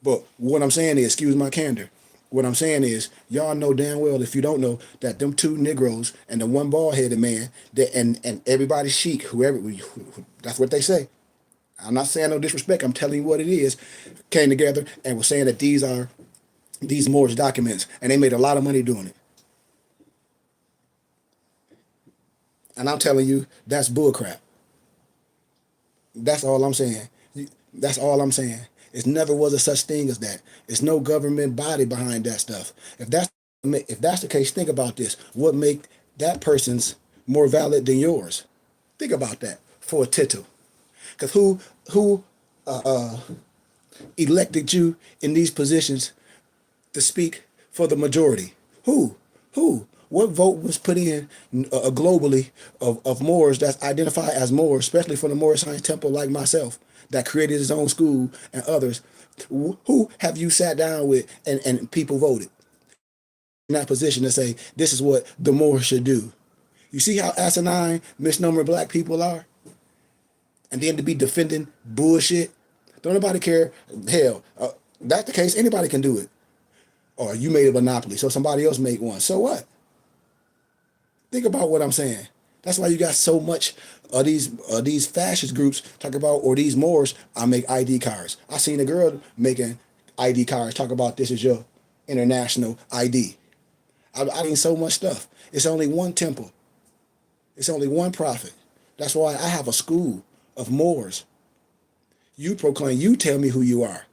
But what I'm saying is, excuse my candor. What I'm saying is, y'all know damn well, if you don't know, that them two Negroes and the one bald-headed man, and everybody Sheik, whoever, that's what they say. I'm not saying no disrespect. I'm telling you what it is. Came together and was saying that these are these Moorish documents, and they made a lot of money doing it. And I'm telling you, that's bullcrap. That's all I'm saying. That's all I'm saying. It never was a such thing as that. It's no government body behind that stuff. If that's the case, think about this. What make that person's more valid than yours? Think about that for a tittle. Because who elected you in these positions to speak for the majority? Who? Who? What vote was put in globally of Moors that's identified as Moors, especially from the Moorish Science Temple like myself, that created his own school and others? Who have you sat down with and people voted in that position to say this is what the Moors should do? You see how asinine misnomer black people are? And then to be defending bullshit? Don't nobody care. Hell, that's the case. Anybody can do it. Or you made a monopoly, so somebody else made one. So what? Think about what I'm saying. That's why you got so much of these fascist groups talk about, or these Moors, I make ID cards. I seen a girl making ID cards talk about this is your international ID. I seen so much stuff. It's only one temple. It's only one prophet. That's why I have a school of Moors. You proclaim, you tell me who you are.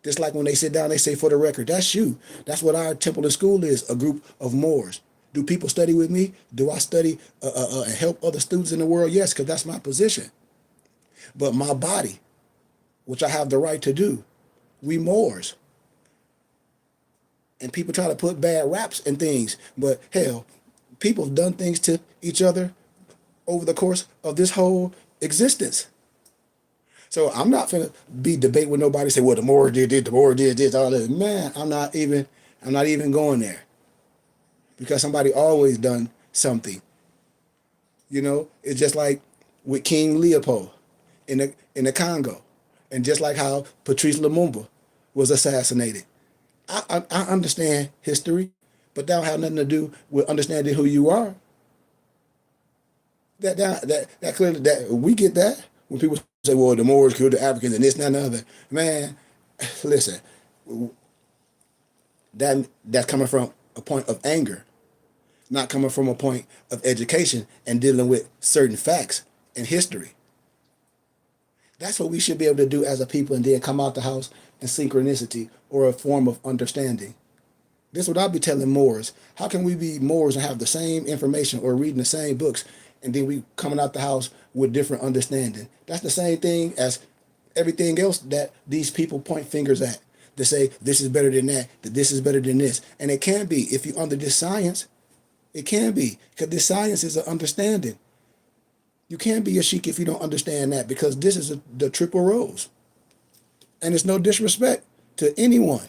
Just like when they sit down, they say, for the record, that's you. That's what our temple and school is, a group of Moors. Do people study with me? Do I study and help other students in the world? Yes, because that's my position. But my body, which I have the right to do, we Moors. And people try to put bad raps and things. But hell, people have done things to each other over the course of this whole existence. So I'm not gonna be debate with nobody say, well, the Moors did this, the Moors did this, all this. Man, I'm not even going there. Because somebody always done something. You know, it's just like with King Leopold in the Congo. And just like how Patrice Lumumba was assassinated. I understand history, but that don't have nothing to do with understanding who you are. That clearly, that we get that when people say, well, the Moors killed the Africans and this and that and the other. Man, listen, that's coming from a point of anger, not coming from a point of education and dealing with certain facts and history. That's what we should be able to do as a people, and then come out the house in synchronicity or a form of understanding. This is what I'll be telling Moors. How can we be Moors and have the same information or reading the same books and then we coming out the house with different understanding. That's the same thing as everything else that these people point fingers at. To say this is better than that this is better than this. And it can be, if you're under this science, it can be. Because this science is an understanding. You can't be a sheik if you don't understand that, because this is the triple rose. And it's no disrespect to anyone.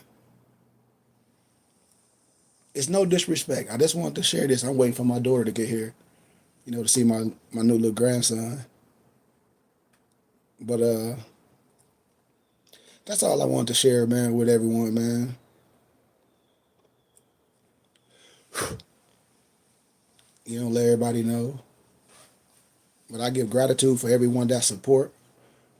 It's no disrespect. I just wanted to share this. I'm waiting for my daughter to get here, to see my new little grandson. But that's all I wanted to share, man, with everyone, man. Let everybody know. But I give gratitude for everyone that support.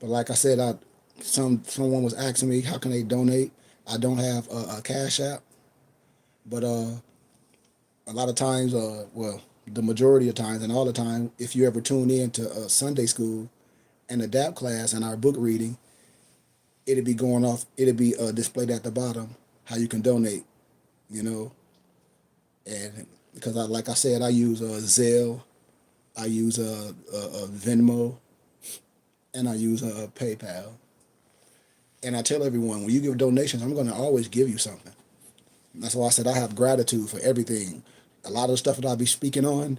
But like I said, someone was asking me how can they donate. I don't have a cash app, but a lot of times, well, the majority of times and all the time, if you ever tune in to Sunday school and adapt class and our book reading, it'll be going off. It'll be displayed at the bottom how you can donate. And because like I said, I use Zelle, I use Venmo, and I use PayPal. And I tell everyone, when you give donations, I'm going to always give you something. That's why I said I have gratitude for everything. A lot of the stuff that I be speaking on,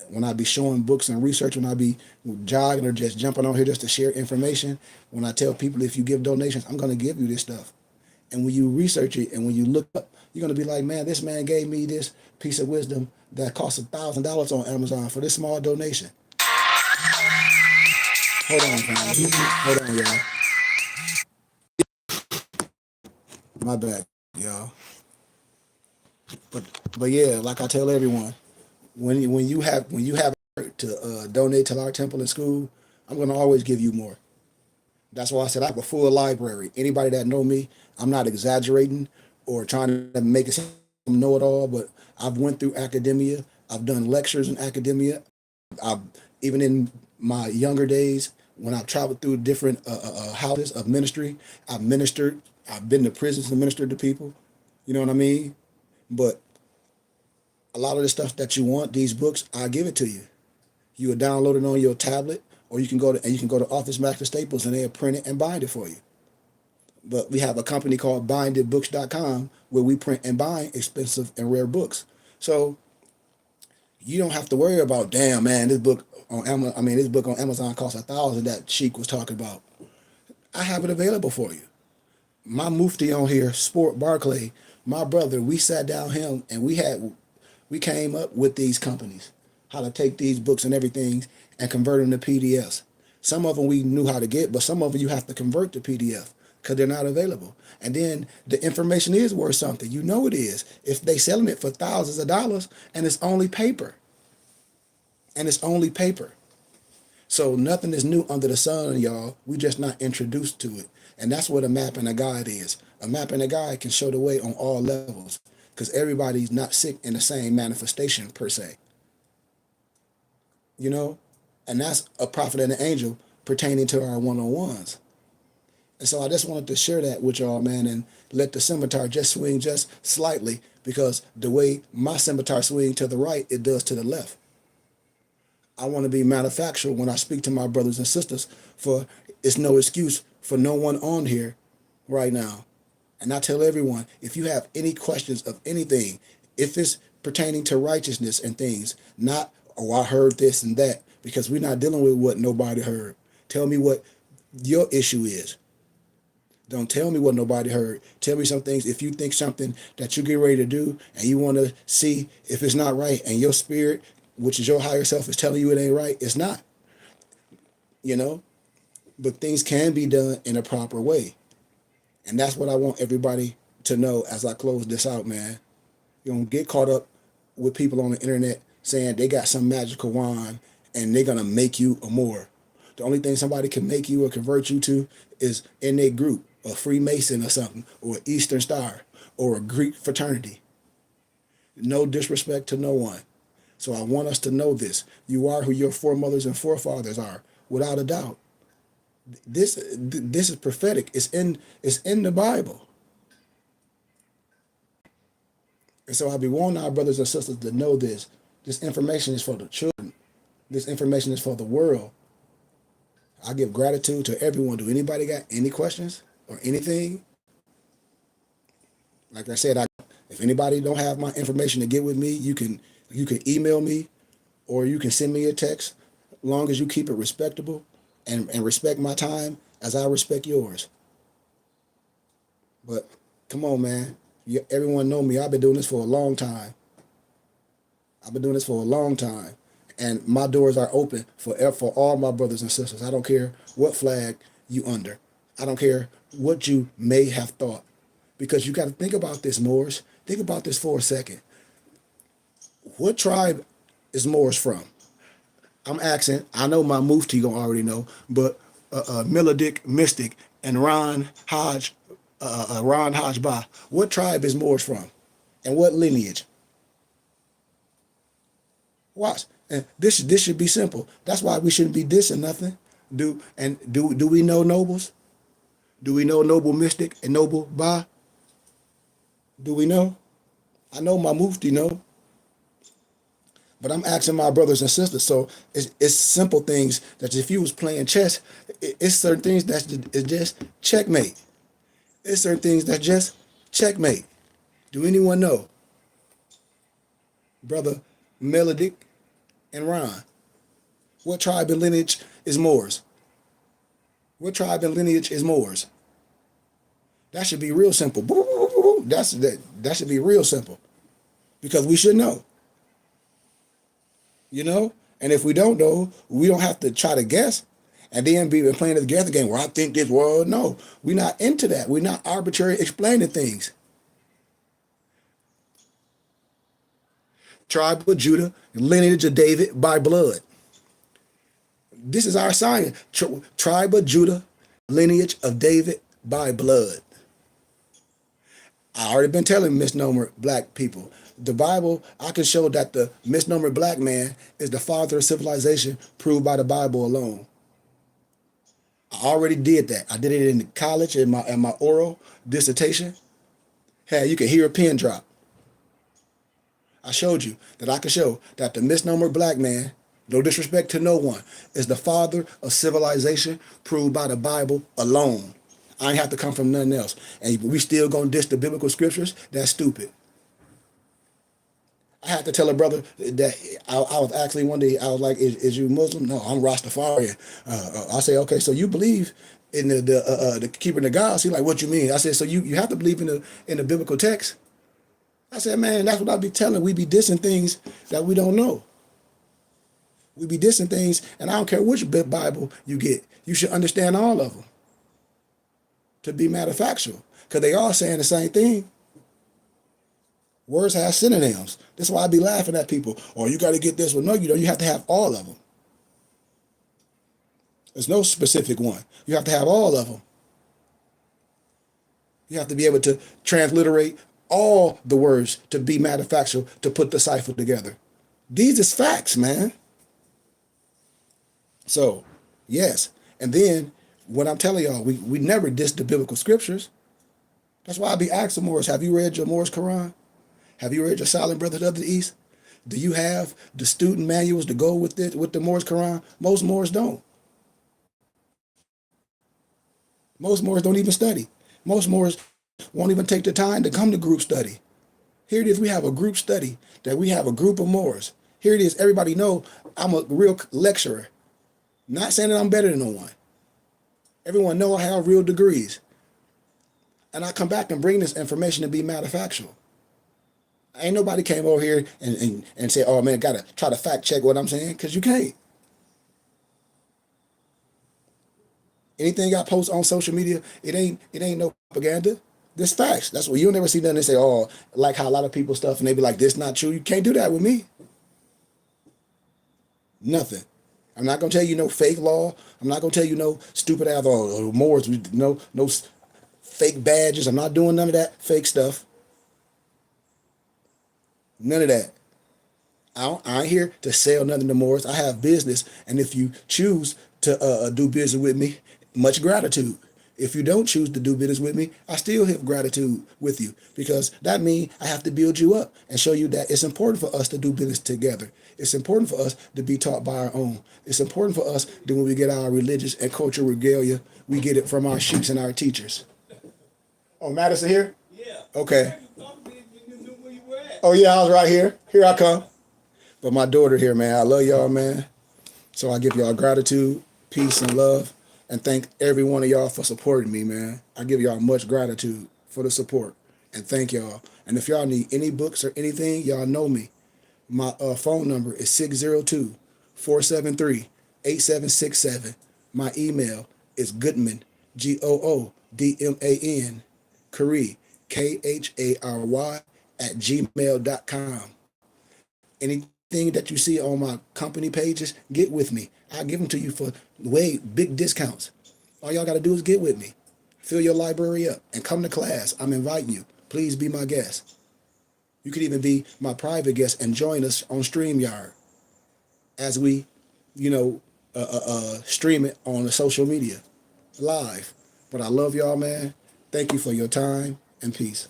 when I be showing books and research, when I be jogging or just jumping on here just to share information, when I tell people if you give donations, I'm going to give you this stuff. And when you research it and when you look up, you're going to be like, man, this man gave me this piece of wisdom that costs $1,000 on Amazon for this small donation. Hold on, fam. Hold on, y'all. My bad, y'all. But but yeah, like I tell everyone, when you have to donate to our temple and school, I'm gonna always give you more. That's why I said I have a full library. Anybody that know me, I'm not exaggerating or trying to make it seem know it all, but I've went through academia. I've done lectures in academia. I've even in my younger days when I've traveled through different houses of ministry, I've ministered. I've been to prisons and ministered to people. You know what I mean? But a lot of the stuff that you want, these books, I give it to you. You will download it on your tablet, or you can go to Office Max or Staples and they'll print it and bind it for you. But we have a company called bindedbooks.com where we print and bind expensive and rare books. So you don't have to worry about, damn man, this book on Amazon costs $1,000 that Sheik was talking about. I have it available for you. My Mufti on here, Sport Barclay, my brother, we sat down him and we came up with these companies, how to take these books and everything and convert them to PDFs. Some of them we knew how to get, but some of them you have to convert to PDF because they're not available. And then the information is worth something. You know it is. If they selling it for thousands of dollars and it's only paper. And it's only paper. So nothing is new under the sun, y'all. We just not introduced to it. And that's what a map and a guide is. A map and a guide can show the way on all levels because everybody's not sick in the same manifestation per se. You know? And that's a prophet and an angel pertaining to our one-on-ones. And so I just wanted to share that with y'all, man, and let the scimitar just swing just slightly because the way my scimitar swing to the right, it does to the left. I want to be manufactured when I speak to my brothers and sisters for it's no excuse for no one on here right now. And I tell everyone, if you have any questions of anything, if it's pertaining to righteousness and things, not, oh, I heard this and that, because we're not dealing with what nobody heard. Tell me what your issue is. Don't tell me what nobody heard. Tell me some things. If you think something that you get ready to do and you want to see if it's not right and your spirit, which is your higher self, is telling you it ain't right, it's not. You know? But things can be done in a proper way. And that's what I want everybody to know as I close this out, man. You don't get caught up with people on the internet saying they got some magical wand and they're going to make you a Moor. The only thing somebody can make you or convert you to is in their group, a Freemason or something, or an Eastern Star, or a Greek fraternity. No disrespect to no one. So I want us to know this. You are who your foremothers and forefathers are, without a doubt. This is prophetic. It's in the Bible. And so I be wanting our brothers and sisters to know this. This information is for the children. This information is for the world. I give gratitude to everyone. Do anybody got any questions or anything? Like I said, if anybody don't have my information to get with me, you can email me or you can send me a text, long as you keep it respectable and respect my time as I respect yours. But come on, man. Everyone know me. I've been doing this for a long time. I've been doing this for a long time. And my doors are open for all my brothers and sisters. I don't care what flag you under. I don't care what you may have thought. Because you got to think about this, Moors. Think about this for a second. What tribe is Moors from? I'm asking. I know my Mufti gonna already know, but Miladik Mystic and Ron Hodge Ba. What tribe is Moors from, and what lineage? Watch. And this should be simple. That's why we shouldn't be dissing nothing. Do we know nobles? Do we know noble Mystic and noble Ba? Do we know? I know my Mufti know. But I'm asking my brothers and sisters. So it's simple things that if you was playing chess, it's certain things that is just checkmate. It's certain things that just checkmate. Do anyone know? Brother Melodic and Ron. What tribe and lineage is Moors? What tribe and lineage is Moors? That should be real simple. That should be real simple. Because we should know. You know? And if we don't know, we don't have to try to guess and then be playing this guessing game where I think this world. No, we're not into that. We're not arbitrary explaining things. Tribe of Judah, lineage of David by blood. This is our sign. Tribe of Judah, lineage of David by blood. I already been telling misnomer black people. The Bible, I can show that the misnomer black man is the father of civilization proved by the Bible alone. I already did that. I did it in college in my oral dissertation. Hey, you can hear a pin drop. I showed you that I can show that the misnomer black man, no disrespect to no one, is the father of civilization proved by the Bible alone. I ain't have to come from nothing else. And we still gonna diss the biblical scriptures? That's stupid. I had to tell a brother that I was actually one day, I was like, is you Muslim? No, I'm Rastafarian. I say, okay, so you believe in the keeping the gods? He like, what you mean? I said, so you have to believe in the biblical text? I said, man, that's what I be telling. We be dissing things that we don't know. We be dissing things, and I don't care which Bible you get. You should understand all of them to be matter factual, because they all saying the same thing. Words have synonyms. That's why I be laughing at people. Or you got to get this one. No, you don't. You have to have all of them. There's no specific one. You have to have all of them. You have to be able to transliterate all the words to be matter factual, to put the cipher together. These is facts, man. So, yes. And then, what I'm telling y'all, we never diss the biblical scriptures. That's why I be asking Moors, have you read your Moors Quran? Have you read your Silent Brothers of the East? Do you have the student manuals to go with it, with the Moors Quran? Most Moors don't. Most Moors don't even study. Most Moors won't even take the time to come to group study. Here it is, we have a group study, that we have a group of Moors. Here it is, everybody know I'm a real lecturer. Not saying that I'm better than no one. Everyone know I have real degrees. And I come back and bring this information to be matter factual. Ain't nobody came over here and said, oh man, gotta try to fact check what I'm saying, because you can't. Anything I post on social media, it ain't no propaganda. This facts. That's what you'll never see nothing and say, oh, like how a lot of people stuff and they be like, this not true. You can't do that with me. Nothing. I'm not gonna tell you no fake law. I'm not gonna tell you no stupid ass or Moors, no fake badges. I'm not doing none of that fake stuff. None of that. I ain't here to sell nothing to Moors. I have business, and if you choose to do business with me, much gratitude. If you don't choose to do business with me, I still have gratitude with you, because that means I have to build you up and show you that it's important for us to do business together. It's important for us to be taught by our own. It's important for us that when we get our religious and cultural regalia, we get it from our sheiks and our teachers. Oh, Madison here? Yeah. Okay. Oh yeah, I was right here. Here I come. But my daughter here, man, I love y'all, man. So I give y'all gratitude, peace, and love, and thank every one of y'all for supporting me, man. I give y'all much gratitude for the support, and thank y'all. And if y'all need any books or anything, y'all know me. My phone number is 602-473-8767. My email is Goodman, Goodman, Khary, Khary, @gmail.com. Anything that you see on my company pages, get with me. I'll give them to you for way big discounts. All y'all got to do is get with me. Fill your library up and come to class. I'm inviting you. Please be my guest. You could even be my private guest and join us on StreamYard as we, stream it on the social media live. But I love y'all, man. Thank you for your time and peace.